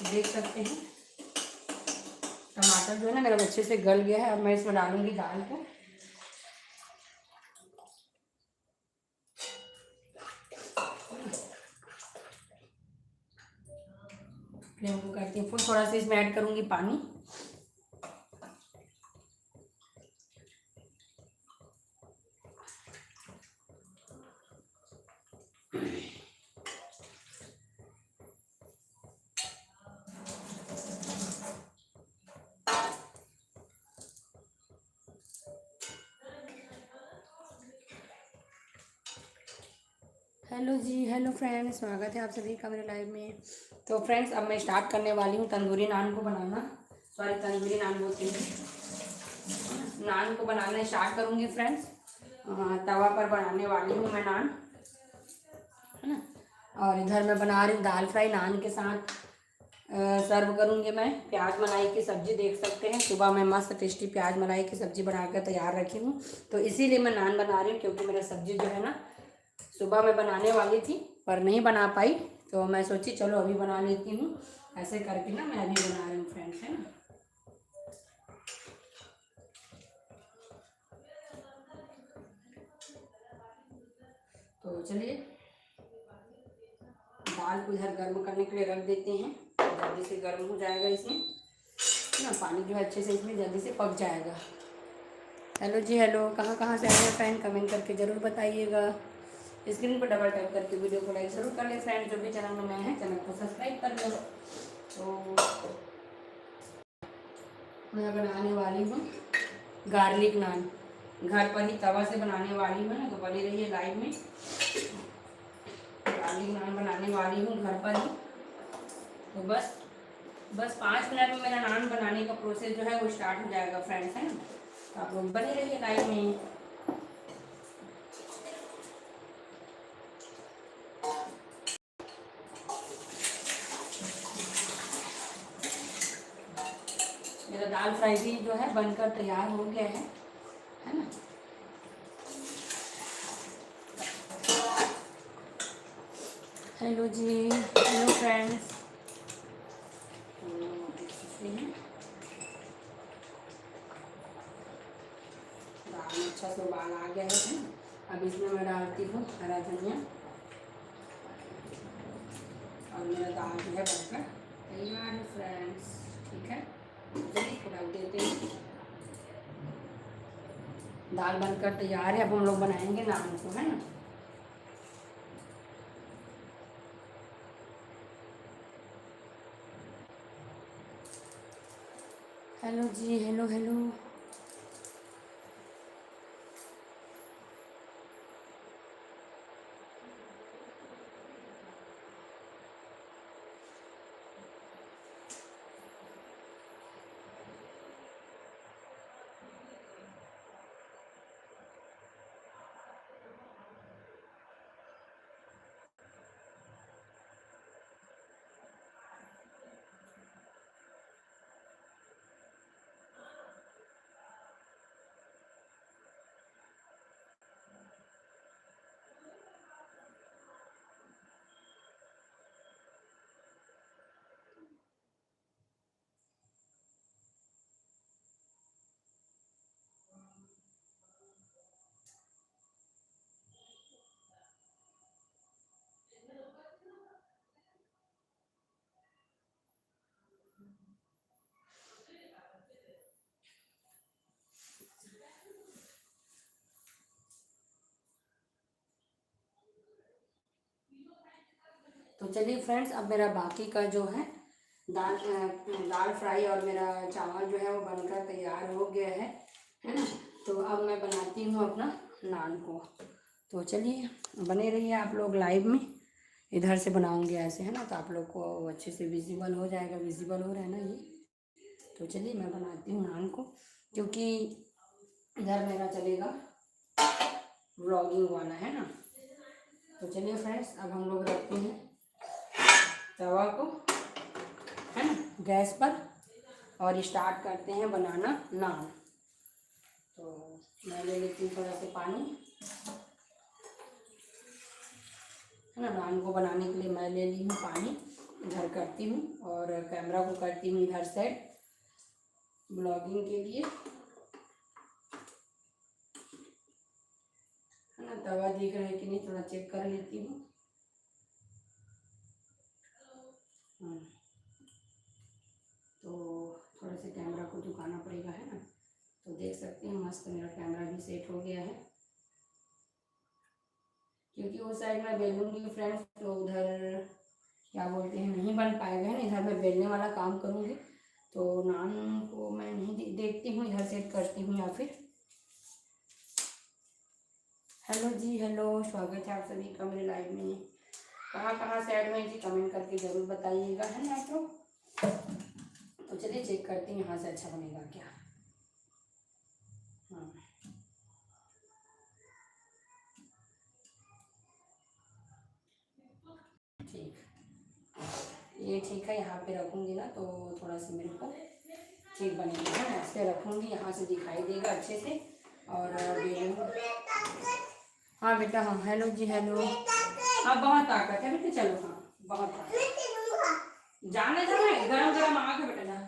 देख सकते हैं टमाटर जो है ना मेरा अच्छे से गल गया है। अब मैं इसमें डालूंगी दाल को। फ्लेम को करती हूँ फुल, थोड़ा सा इसमें ऐड करूंगी पानी। हेलो जी, हेलो फ्रेंड्स, स्वागत है आप सभी का मेरे लाइव में। तो फ्रेंड्स अब मैं स्टार्ट करने वाली हूँ तंदूरी नान को बनाना। सॉरी, तंदूरी नान बोलती हूँ, नान को बनाना स्टार्ट करूँगी फ्रेंड्स। तवा पर बनाने वाली हूँ मैं नान, है ना। और इधर मैं बना रही हूँ दाल फ्राई नान के साथ। सर्व करूँगी मैं प्याज मलाई की सब्ज़ी, देख सकते हैं सुबह मैं मस्त टेस्टी प्याज मलाई की सब्ज़ी बना कर तैयार रखी हूँ। तो इसीलिए मैं नान बना रही हूँ, क्योंकि मेरा सब्ज़ी जो है ना सुबह मैं बनाने वाली थी पर नहीं बना पाई, तो मैं सोची चलो अभी बना लेती हूँ। ऐसे करके ना मैं अभी बना रही हूँ फ्रेंड्स, है ना। तो चलिए दाल को इधर गर्म करने के लिए रख देते हैं, जल्दी से गर्म हो जाएगा इसमें, है ना। पानी जो है अच्छे से इसमें जल्दी से पक जाएगा। हेलो जी, हेलो, कहाँ से आए हैं फ्रेंड, कमेंट करके ज़रूर बताइएगा। स्क्रीन पर डबल टैप करके वीडियो को लाइक ज़रूर कर लें फ्रेंड। जो भी चैनल में नए हैं चैनल को सब्सक्राइब कर लें। तो मैं बनाने वाली हूँ गार्लिक नान। घर पर ही तवा से बनाने वाली हूँ ना, तो बनी रही है लाइव में। गार्लिक नान बनाने वाली हूँ घर पर ही। तो बस 5 मिनट में मेरा नान बनाने का प्रोसेस जो है वो स्टार्ट हो जाएगा फ्रेंड्स, है ना। तो आप लोग बने रहिए लाइव में। मेरा दाल फ्राई भी जो है बनकर तैयार हो गया है ना। हेलो जी, हेलो फ्रेंड्स। दाल में अच्छा से उबाल आ गया है ना। अब इसमें मैं डालती हूँ हरा धनिया, और मेरा दाल जो है बनकर तैयार है फ्रेंड्स। ठीक है, चलिए इसको डाल देते हैं। दाल बनकर तैयार है। अब हम लोग बनाएंगे नान को, है ना। हेलो जी, हेलो हेलो। तो चलिए फ्रेंड्स, अब मेरा बाकी का जो है दाल फ्राई और मेरा चावल जो है वो बनकर तैयार हो गया है ना। तो अब मैं बनाती हूँ अपना नान को। तो चलिए बने रहिए आप लोग लाइव में। इधर से बनाऊंगी ऐसे, है ना, तो आप लोग को अच्छे से विजिबल हो जाएगा। विजिबल हो रहा है ना ये। तो चलिए मैं बनाती हूँ नान को, क्योंकि इधर मेरा चलेगा व्लॉगिंग वाला, है ना। तो चलिए फ्रेंड्स, अब हम लोग रखते हैं तवा को, है ना, गैस पर, और स्टार्ट करते हैं बनाना नान। तो मैं ले लेती हूँ थोड़ा सा पानी, है ना। नान को बनाने के लिए मैं ले ली हूँ पानी। इधर करती हूँ और कैमरा को करती हूँ इधर साइड ब्लॉगिंग के लिए, है ना। तवा दिख रहा है कि नहीं थोड़ा चेक कर लेती हूँ। तो थोड़ा सा कैमरा को झुकाना पड़ेगा, है ना। तो देख सकते हैं मस्त मेरा कैमरा भी सेट हो गया है, क्योंकि उस साइड में बेलूंगी फ्रेंड्स, तो उधर क्या बोलते हैं नहीं बन पाएगा, है ना। इधर मैं बेलने वाला काम करूँगी, तो नान को मैं नहीं देखती हूँ, इधर सेट करती हूँ। या फिर हेलो जी, हेलो, स्वागत है आप सभी का मेरे लाइव में। कहाँ कहाँ से ऐड हुए जी, कमेंट करके ज़रूर बताइएगा, है ना आप लोग। तो चलिए चेक करते हैं यहाँ से अच्छा बनेगा क्या। हाँ ठीक, ये ठीक है। यहाँ पे रखूँगी ना तो थोड़ा सा मेरे को ठीक बनेगा, है ना। ऐसे रखूँगी, यहाँ से दिखाई देगा अच्छे से। और हाँ बेटा, हाँ हेलो जी, हेलो। हाँ बहुत ताकत है बेटा, चलो, हाँ बहुत ताकत। जाना जाना है, गरम गरम आके बेटा जा।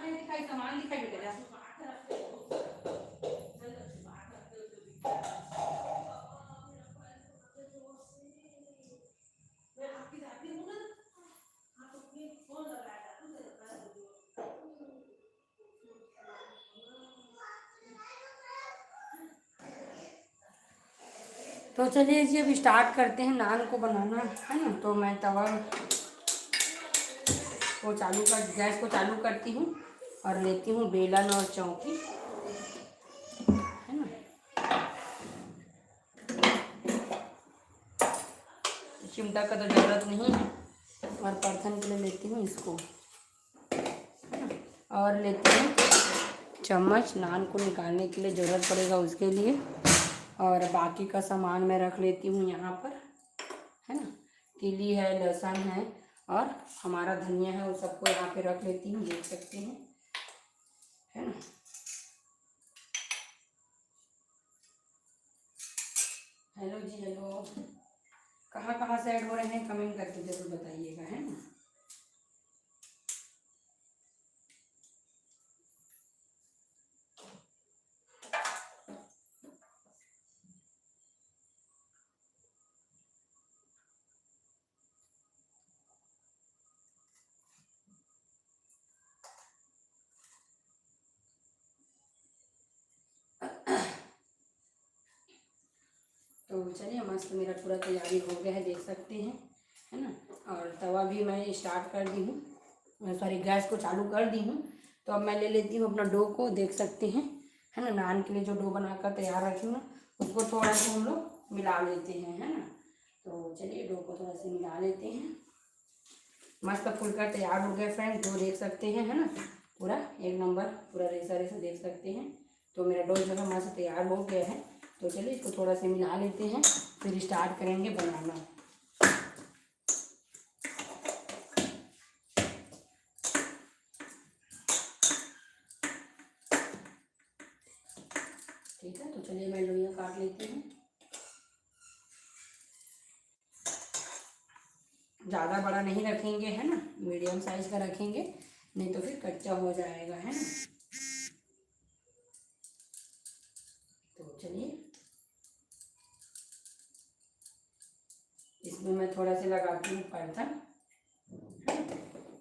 दिखाई सामान दिखाई बेटा जा। तो चलिए जी अब स्टार्ट करते हैं नान को बनाना, है ना। तो मैं तवा को गैस को चालू करती हूँ और लेती हूँ बेलन और चौकी, है ना। चिमटा का तो ज़रूरत नहीं है, और परथन के लिए लेती हूँ इसको, और लेती हूँ चम्मच, नान को निकालने के लिए ज़रूरत पड़ेगा उसके लिए। और बाकी का सामान मैं रख लेती हूँ यहाँ पर, है ना। तिली है, लहसुन है और हमारा धनिया है, वो सबको यहाँ पे रख लेती हूँ, देख सकते हैं, है ना। हेलो जी, हेलो, कहाँ कहाँ से ऐड हो रहे हैं कमेंट करके जरूर बताइएगा, है ना। तो चलिए मस्त मेरा पूरा तैयारी हो गया है, देख सकते हैं, है ना। और तवा भी मैं स्टार्ट कर दी हूँ, सॉरी गैस को चालू कर दी हूँ। तो अब मैं ले लेती हूँ अपना डो को, देख सकते हैं, है ना। नान के लिए जो डो बनाकर तैयार रखी हूँ ना, उसको थोड़ा सा हम लोग मिला लेते हैं, है ना। तो चलिए डो को थोड़ा सा मिला लेते हैं। मस्त फुलकर तैयार हो गया फ्रेंड, डो देख सकते हैं, है ना। पूरा एक नंबर, पूरा रेसा रेसा देख सकते हैं। तो मेरा डो जो है मस्त तैयार हो गया है। तो चलिए इसको थोड़ा सा मिला लेते हैं, फिर स्टार्ट करेंगे बनाना। ठीक है, तो चलिए मैं लोइयाँ काट लेती हूँ। ज़्यादा बड़ा नहीं रखेंगे, है ना, मीडियम साइज का रखेंगे, नहीं तो फिर कच्चा हो जाएगा, है ना। तो चलिए इसमें मैं थोड़ा सा लगाती हूँ परथन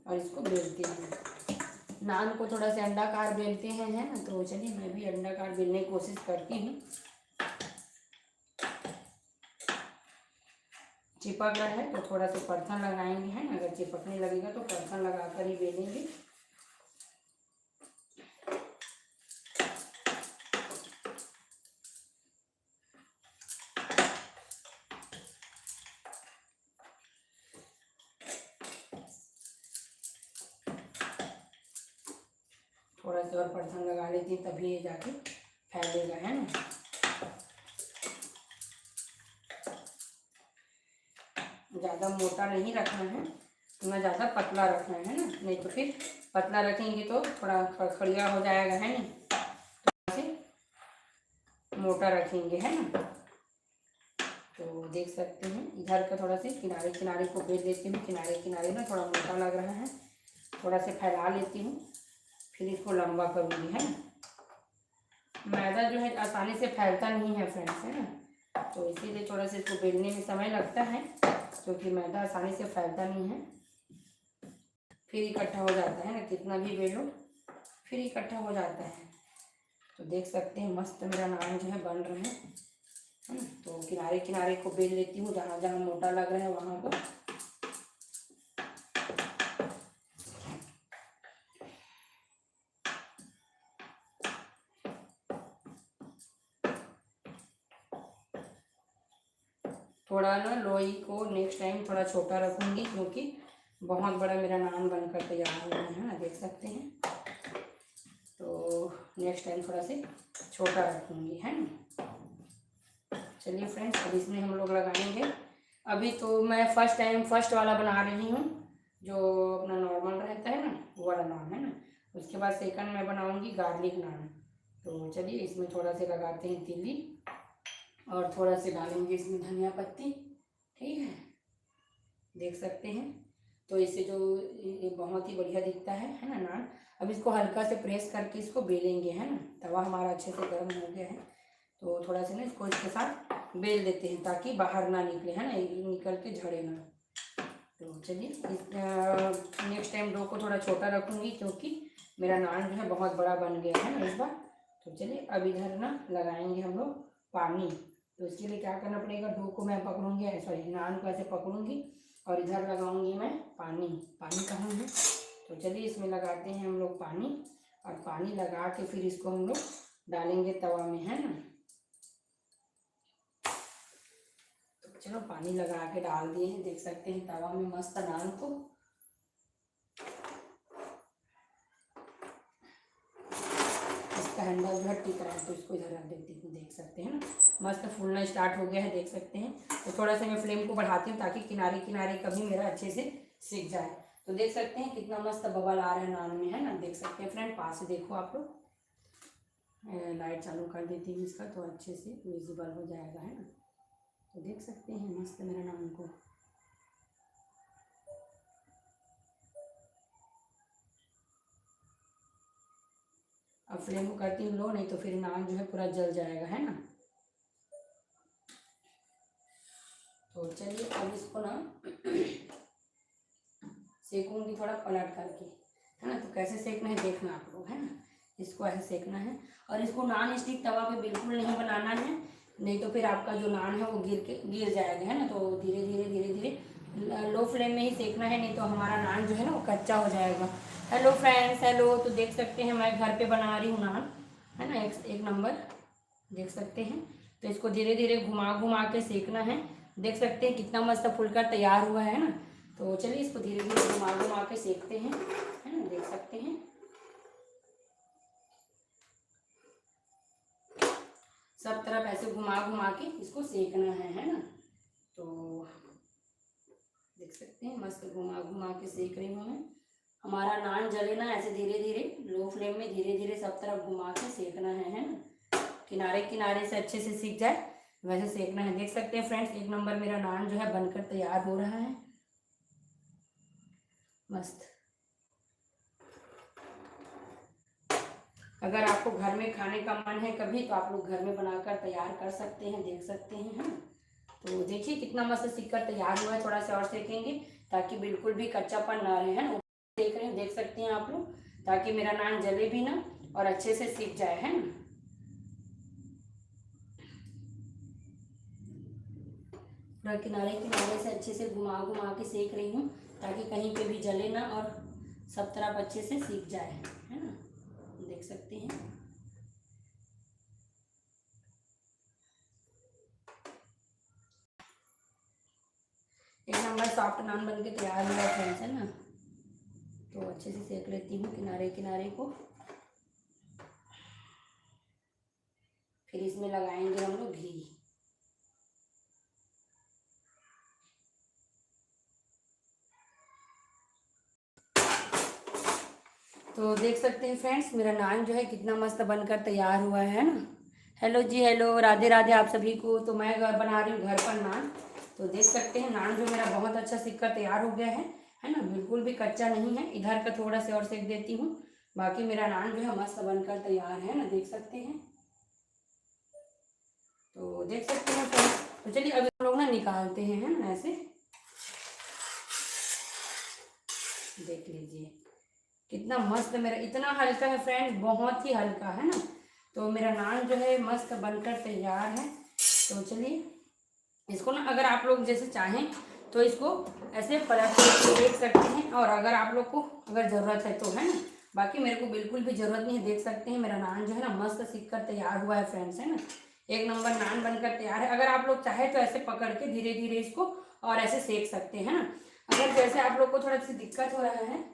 और इसको बेलती हूँ। नान को थोड़ा सा अंडाकार बेलते हैं, है ना। तो चलिए मैं भी अंडाकार बेलने की कोशिश करती हूँ। चिपक रहा है तो थोड़ा सा परथन लगाएंगे, है ना। अगर चिपकने लगेगा तो परथन लगाकर ही बेलेंगे। थोड़ा सा और परथन लगा लेती हैं, तभी ये जाके फैलेगा, है ना। ज़्यादा मोटा नहीं रखना है, ना ज़्यादा पतला रखना है ना, नहीं तो फिर पतला रखेंगे तो थोड़ा खड़खड़िया हो जाएगा, है नहीं। तो ऐसे मोटा रखेंगे, है ना। तो देख सकते हैं इधर का थोड़ा सा किनारे किनारे को बेल लेती हूँ। किनारे किनारे ना थोड़ा मोटा लग रहा है, थोड़ा सा फैला लेती हूँ, फिर इसको लंबा करूँगी, है ना। मैदा जो है आसानी से फैलता नहीं है फ्रेंड्स, है ना। तो इसीलिए थोड़ा सा इसको बेलने में समय लगता है, क्योंकि मैदा आसानी से फैलता नहीं है, फिर इकट्ठा हो जाता है ना। कितना भी बेलो फिर इकट्ठा हो जाता है। तो देख सकते हैं मस्त मेरा नान जो है बन रहा है ना। तो किनारे किनारे को बेल लेती हूँ, जहाँ जहाँ मोटा लग रहा है वहाँ को। थोड़ा ना लोई को नेक्स्ट टाइम थोड़ा छोटा रखूँगी, क्योंकि बहुत बड़ा मेरा नान बनकर तैयार हो गया है ना, देख सकते हैं। तो नेक्स्ट टाइम थोड़ा सा छोटा रखूँगी, है ना। चलिए फ्रेंड्स अब इसमें हम लोग लगाएंगे। अभी तो मैं फर्स्ट वाला बना रही हूँ, जो अपना नॉर्मल रहता है ना, वो वाला नान, है ना। उसके बाद सेकंड मैं बनाऊँगी गार्लिक नान। तो चलिए इसमें थोड़ा सा लगाते हैं तिली, और थोड़ा सा डालेंगे इसमें धनिया पत्ती, ठीक है, देख सकते हैं। तो इससे जो ये बहुत ही बढ़िया दिखता है ना नान। अब इसको हल्का से प्रेस करके इसको बेलेंगे, है ना। तवा हमारा अच्छे से गर्म हो गया है, तो थोड़ा सा ना इसको इसके साथ बेल देते हैं, ताकि बाहर ना निकले, है ना, निकल के झड़े ना। तो चलिए नेक्स्ट टाइम डो को थोड़ा छोटा रखूँगी, क्योंकि मेरा नान जो है बहुत बड़ा बन गया है ना इस बार। तो चलिए अब इधर ना लगाएंगे हम लोग पानी, तो इसके लिए क्या करना पड़ेगा, डो को मैं पकड़ूंगी, सॉरी नान को ऐसे पकड़ूंगी और इधर लगाऊंगी मैं पानी। पानी कहाँ है, तो चलिए इसमें लगाते हैं हम लोग पानी, और पानी लगा के फिर इसको हम लोग डालेंगे तवा में, है ना। तो चलो पानी लगा के डाल दिए हैं, देख सकते हैं तवा में मस्त नान को। इसका हैंडल जो है टिक रहा है, तो इसको इधर रख देती हूँ, देख सकते हैं ना मस्त फूलना स्टार्ट हो गया है, देख सकते हैं। तो थोड़ा सा मैं फ्लेम को बढ़ाती हूँ ताकि किनारे किनारे कभी मेरा अच्छे से सीख जाए। तो देख सकते हैं कितना मस्त बबल आ रहा है नान में, है ना, देख सकते हैं फ्रेंड। पास से देखो आप लोग, लाइट चालू कर देती हूँ इसका तो अच्छे से विजिबल हो जाएगा, है ना। तो देख सकते हैं मस्त मेरा नान को। अब फ्लेम को करती हूँ लो, नहीं तो फिर नान जो है पूरा जल जाएगा, है ना। तो चलिए अब इसको ना सेकूंगी थोड़ा पलट करके, है ना। तो कैसे सेकना है देखना आप लोग, है ना। इसको ऐसे सेकना है, और इसको नॉन स्टिक तवा पे बिल्कुल नहीं बनाना है, नहीं तो फिर आपका जो नान है वो गिर जाएगा, है ना। तो धीरे धीरे धीरे धीरे लो फ्लेम में ही सेकना है, नहीं तो हमारा नान जो है ना वो कच्चा हो जाएगा। Hello friends, hello. तो देख सकते हैं मैं घर पे बना रही हूँ नान, है ना, एक नंबर, देख सकते हैं। तो इसको धीरे धीरे घुमा घुमा के सेकना है, देख सकते हैं कितना मस्त फुलकर तैयार हुआ है ना। तो चलिए इसको धीरे धीरे घुमा घुमा के सेकते हैं, है ना, देख सकते हैं। सब तरफ ऐसे घुमा घुमा के इसको सेकना है ना। तो देख सकते हैं मस्त घुमा घुमा के सेक रही हूँ मैं। हमारा नान जले ना, ऐसे धीरे धीरे लो फ्लेम में धीरे धीरे सब तरफ घुमा के सेकना है ना। किनारे किनारे से अच्छे से सीख जाए वैसे सेकना है। देख सकते हैं फ्रेंड्स एक नंबर मेरा नान जो है बनकर तैयार हो रहा है, मस्त। अगर आपको घर में खाने का मन है कभी, तो आप लोग घर में बनाकर तैयार कर सकते हैं, देख सकते हैं, है ना। तो देखिए कितना मस्त सीखकर तैयार हुआ है। थोड़ा सा और सेकेंगे ताकि बिल्कुल भी कच्चापन ना रहे, है ना। देख रहे हैं, देख सकते हैं आप लोग, ताकि मेरा नान जले भी ना और अच्छे से सीख जाए, है ना। पूरा किनारे किनारे से अच्छे से घुमा घुमा के सेक रही हूँ ताकि कहीं पे भी जले ना और सब तरफ अच्छे से सीख जाए, है ना, देख सकते हैं। एक नंबर सॉफ्ट नान बन के तैयार हुआ फ्रेंड्स, है ना। तो अच्छे से सेक लेती हूँ किनारे किनारे को, फिर इसमें लगाएंगे हम लोग घी। तो देख सकते हैं फ्रेंड्स मेरा नान जो है कितना मस्त बनकर तैयार हुआ है ना। हेलो जी, हेलो, राधे राधे आप सभी को। तो मैं बना रही हूँ घर पर नान। तो देख सकते हैं नान जो मेरा बहुत अच्छा सीखकर तैयार हो गया है ना, बिल्कुल भी कच्चा नहीं है। इधर का थोड़ा सा और सेक देती हूँ, बाकी मेरा नान जो है मस्त बनकर तैयार है ना, देख सकते हैं। तो देख सकते हैं फ्रेंड्स। तो चलिए अभी हम लोग ना निकालते हैं, है ना, ऐसे देख लीजिए कितना मस्त मेरा, इतना हल्का है फ्रेंड, बहुत ही हल्का है ना। तो मेरा नान जो है मस्त बनकर तैयार है। तो चलिए इसको ना अगर आप लोग जैसे चाहें तो इसको ऐसे पलट के देख सकते हैं, और अगर आप लोग को अगर ज़रूरत है तो, है ना। बाकी मेरे को बिल्कुल भी ज़रूरत नहीं है। देख सकते हैं मेरा नान जो है ना मस्त सीख कर तैयार हुआ है फ्रेंड्स, है ना। एक नंबर नान बनकर तैयार है। अगर आप लोग चाहे तो ऐसे पकड़ के धीरे धीरे इसको और ऐसे सेक सकते हैं ना। अगर जैसे आप लोग को थोड़ा सी दिक्कत हो रहा है,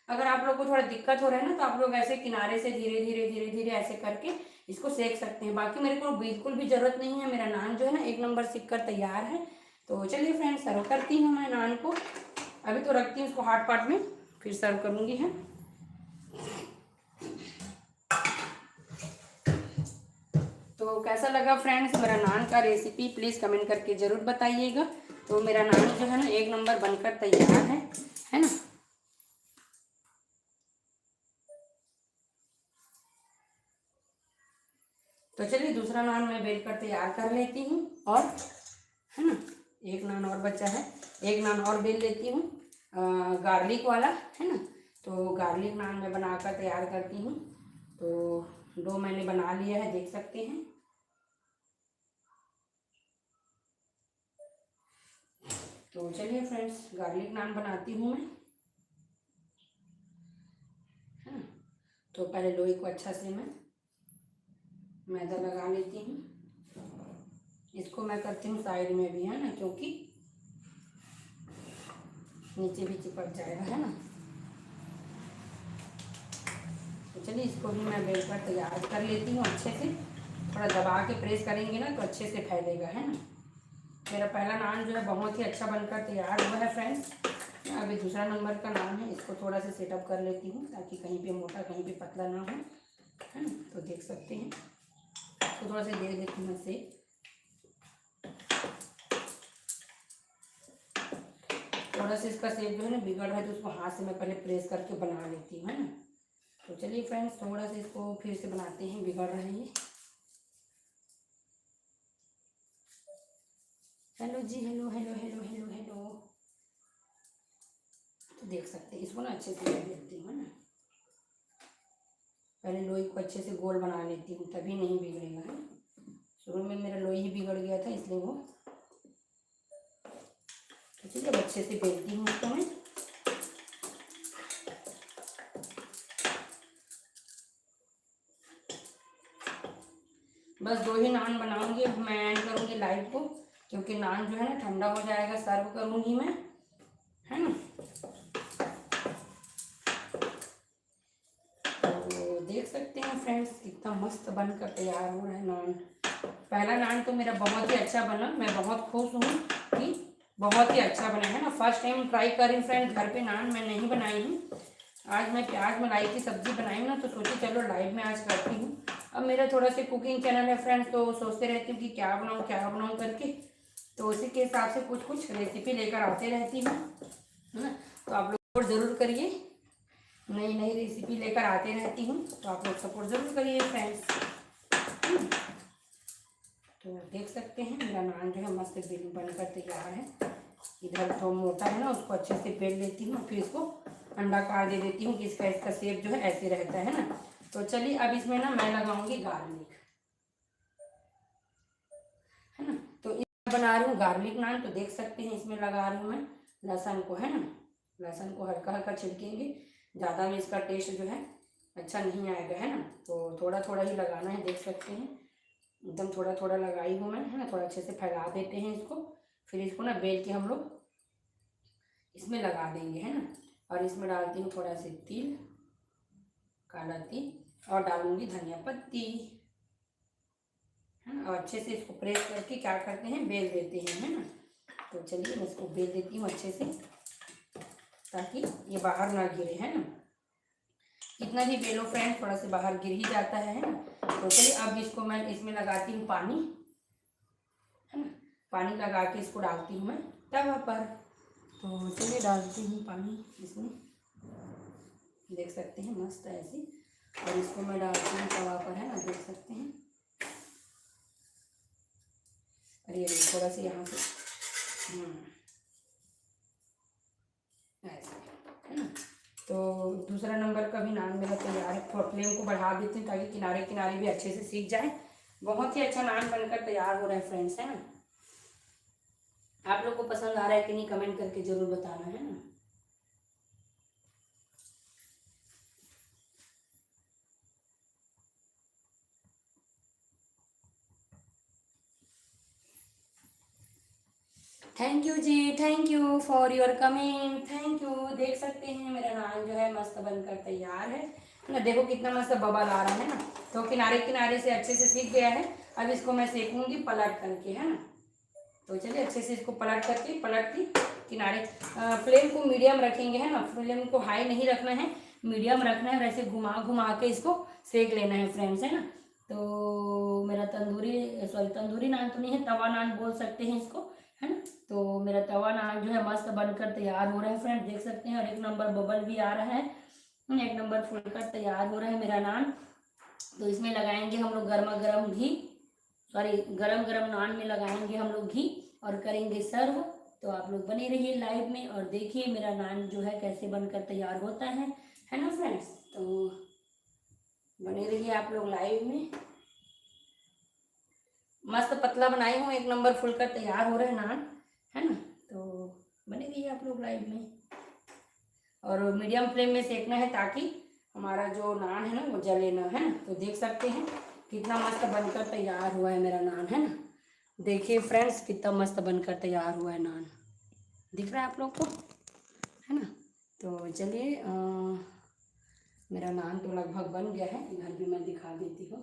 अगर आप लोग को थोड़ा दिक्कत हो रहा है ना, तो आप लोग ऐसे किनारे से धीरे धीरे धीरे धीरे ऐसे करके इसको सेक सकते हैं। बाकी मेरे को बिल्कुल भी जरूरत नहीं है, मेरा नान जो है ना एक नंबर सीख कर तैयार है। तो चलिए फ्रेंड्स सर्व करती हूँ मैं नान को। अभी तो रखती हूँ इसको हॉट पॉट में, फिर सर्व करूँगी, है। तो कैसा लगा फ्रेंड्स मेरा नान का रेसिपी, प्लीज़ कमेंट करके ज़रूर बताइएगा। तो मेरा नान जो है ना एक नंबर बनकर तैयार है ना। तो चलिए दूसरा नान मैं बेल कर तैयार कर लेती हूँ, और है ना एक नान और बचा है, एक नान और बेल लेती हूँ गार्लिक वाला, है ना। तो गार्लिक नान मैं बनाकर तैयार करती हूँ। तो डो मैंने बना लिया है, देख सकते हैं। तो चलिए फ्रेंड्स, गार्लिक नान बनाती हूँ मैं, है ना। तो पहले लोई को अच्छा से मैं मैदा लगा लेती हूँ। इसको मैं करती हूँ साइड में भी, है ना, क्योंकि नीचे भी चिपक जाएगा, है ना। तो चलिए इसको भी मैं बेल कर तैयार कर लेती हूँ अच्छे से। थोड़ा दबा के प्रेस करेंगे ना तो अच्छे से फैलेगा, है ना। मेरा पहला नान जो है बहुत ही अच्छा बनकर तैयार हुआ है फ्रेंड्स। अभी दूसरा नंबर का नान है, इसको थोड़ा सा सेटअप कर लेती हूँ ताकि कहीं पे मोटा कहीं पे पतला ना हो, है ना। तो देख सकते हैं, तो थोड़ा सा दे देती हूँ से। थोड़ा सा इसका शेप जो है ना बिगड़ रहा है तो उसको हाथ से मैं पहले प्रेस करके बना लेती हूँ, है ना। तो चलिए फ्रेंड्स, थोड़ा सा इसको फिर से बनाते हैं, बिगड़ रहा है ये। हेलो जी, hello hello hello hello hello. तो देख सकते हैं, इसको ना अच्छे से कर लेती हूँ, है ना। पहले लोई को अच्छे से गोल बना लेती हूँ, तभी नहीं बिगड़ेगा, है। शुरू में मेरा लोई ही बिगड़ गया था इसलिए वो। तो चलिए अब अच्छे से बेलती हूँ इसको मैं। बस 2 ही नान बनाऊंगी, अब मैं एंड करूँगी लाइव को, क्योंकि नान जो है ना ठंडा हो जाएगा, सर्व करूँगी मैं, है ना। तो देख सकते हैं फ्रेंड्स, कितना मस्त बनकर तैयार हो रहा है नान। पहला नान तो मेरा बहुत ही अच्छा बना, मैं बहुत खुश हूँ कि बहुत ही अच्छा बना, है ना। फर्स्ट टाइम ट्राई करी फ्रेंड्स, घर पे नान मैं नहीं बनाई हूँ। आज मैं प्याज मलाई की सब्जी बनाई हूँ ना, तो सोची चलो लाइव में आज करती हूँ। अब मेरा थोड़ा सा कुकिंग चैनल है फ्रेंड्स, तो सोचते रहती हूँ कि क्या बनाऊँ करके, तो उसी के हिसाब से कुछ कुछ रेसिपी लेकर आते रहती हूँ, है ना। तो आप लोग ज़रूर करिए, नई नई रेसिपी लेकर आते रहती हूँ, तो आप लोग सपोर्ट ज़रूर करिए फ्रेंड्स। तो देख सकते हैं मेरा नान जो है मस्त बनकर तैयार है। इधर जो मोटा है ना उसको अच्छे से बेल लेती हूँ, फिर इसको अंडाकार दे देती हूँ कि इसका शेप जो है ऐसे रहता है ना। तो चलिए अब इसमें ना मैं लगाऊंगी गार्लिक, है ना। तो इसमें बना रही हूँ गार्लिक नान, तो देख सकते हैं इसमें लगा रही हूँ मैं लहसुन को, है ना। लहसुन को हल्का हल्का छिड़केंगे, ज़्यादा में इसका टेस्ट जो है अच्छा नहीं आएगा, है ना। तो थोड़ा थोड़ा ही लगाना है, देख सकते हैं एकदम थोड़ा थोड़ा लगाई हूँ मैं, है ना। थोड़ा अच्छे से फैला देते हैं इसको, फिर इसको ना बेल के हम लोग इसमें लगा देंगे, है ना। और इसमें डालती हूँ थोड़ा सा तिल, काला तिल, और डालूंगी धनिया पत्ती, है ना। और अच्छे से इसको प्रेस करके क्या करते हैं, बेल देते हैं, है ना। तो चलिए मैं इसको बेल देती हूँ अच्छे से ताकि ये बाहर ना गिरे, है ना। कितना भी बेलो फ्रेंड, थोड़ा सा बाहर गिर ही जाता है ना। तो चलिए अब इसको मैं इसमें लगाती हूँ पानी, है ना। पानी लगा के इसको डालती हूँ मैं तवा पर। तो चलिए डालती हूँ पानी इसमें, देख सकते हैं मस्त है ऐसी। और इसको मैं डालती हूँ तवा पर, है ना, देख सकते हैं। अरे थोड़ा सा यहाँ से ऐसे, है ना। तो दूसरा नंबर का भी नान मेरा तैयार है। थोड़ा फ्लेम को बढ़ा देते हैं ताकि किनारे किनारे भी अच्छे से सीख जाए। बहुत ही अच्छा नान बनकर तैयार हो रहा है फ्रेंड्स, है ना। आप लोग को पसंद आ रहा है कि नहीं कमेंट करके जरूर बताना, है ना। थैंक यू जी, thank you for your comment, thank you. देख सकते हैं मेरा नान जो है मस्त बनकर तैयार है ना। देखो कितना मस्त बबल आ रहा है ना। तो किनारे किनारे से अच्छे से सीख गया है। अब इसको मैं सेकूंगी पलट करके, है ना। तो चलिए अच्छे से इसको पलट करके, पलट के किनारे फ्लेम को मीडियम रखेंगे, है ना। फ्लेम को हाई नहीं रखना है, मीडियम रखना है, और ऐसे घुमा घुमा के इसको सेक लेना है फ्रेंड्स, है ना। तो मेरा तंदूरी नान तो नहीं है, तवा नान बोल सकते हैं इसको, है ना। तो मेरा तवा नान जो है मस्त बनकर तैयार हो रहा है फ्रेंड, देख सकते हैं। और 1 नंबर बबल भी आ रहा है, 1 नंबर फुलकर तैयार हो रहा है मेरा नान। तो इसमें लगाएंगे हम लोग गर्मा गर्म घी, सॉरी गरम गरम नान में लगाएंगे हम लोग घी और करेंगे सर्व। तो आप लोग बने रहिए लाइव में और देखिए मेरा नान जो है कैसे बनकर तैयार होता है ना फ्रेंड्स। तो बने रहिए आप लोग लाइव में। मस्त पतला बनाई हूँ, 1 नंबर फुलकर तैयार हो रहा है नान, है ना। तो आप लोग लाइव में। और मीडियम फ्लेम में सेकना है ताकि हमारा जो नान है ना वो जले ना, है ना। तो देख सकते हैं कितना मस्त बनकर तैयार हुआ है मेरा नान, है ना। देखिए फ्रेंड्स कितना मस्त बनकर तैयार हुआ है नान, दिख रहा है आप लोग को, है ना। तो चलिए मेरा नान तो लगभग बन गया है, इधर भी मैं दिखा देती हूँ,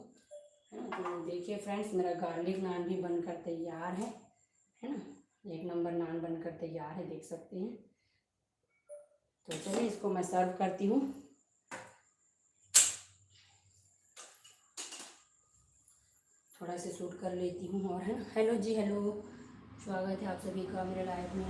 है ना। तो देखिए फ्रेंड्स मेरा गार्लिक नान भी बनकर तैयार है ना। एक नंबर नान बनकर तैयार है, देख सकते हैं। तो चलिए इसको मैं सर्व करती हूँ। थोड़ा से शूट कर लेती हूँ और, है ना। हेलो जी, हेलो, स्वागत है आप सभी का मेरे लाइव में।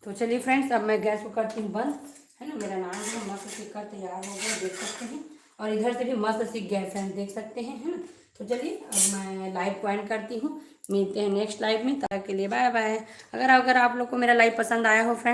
तो चलिए फ्रेंड्स अब मैं गैस को करती हूँ बंद, है ना। मेरा नान भी मस्त सीख कर तैयार हो गया, देख सकते हैं। और इधर से भी मस्त सीख गया फ्रेंड्स, देख सकते हैं, है ना। तो चलिए अब मैं लाइव को एंड करती हूँ, मिलते हैं नेक्स्ट लाइव में, तब तक के लिए बाय बाय। अगर आप लोग को मेरा लाइव पसंद आया हो फ्रेंड्स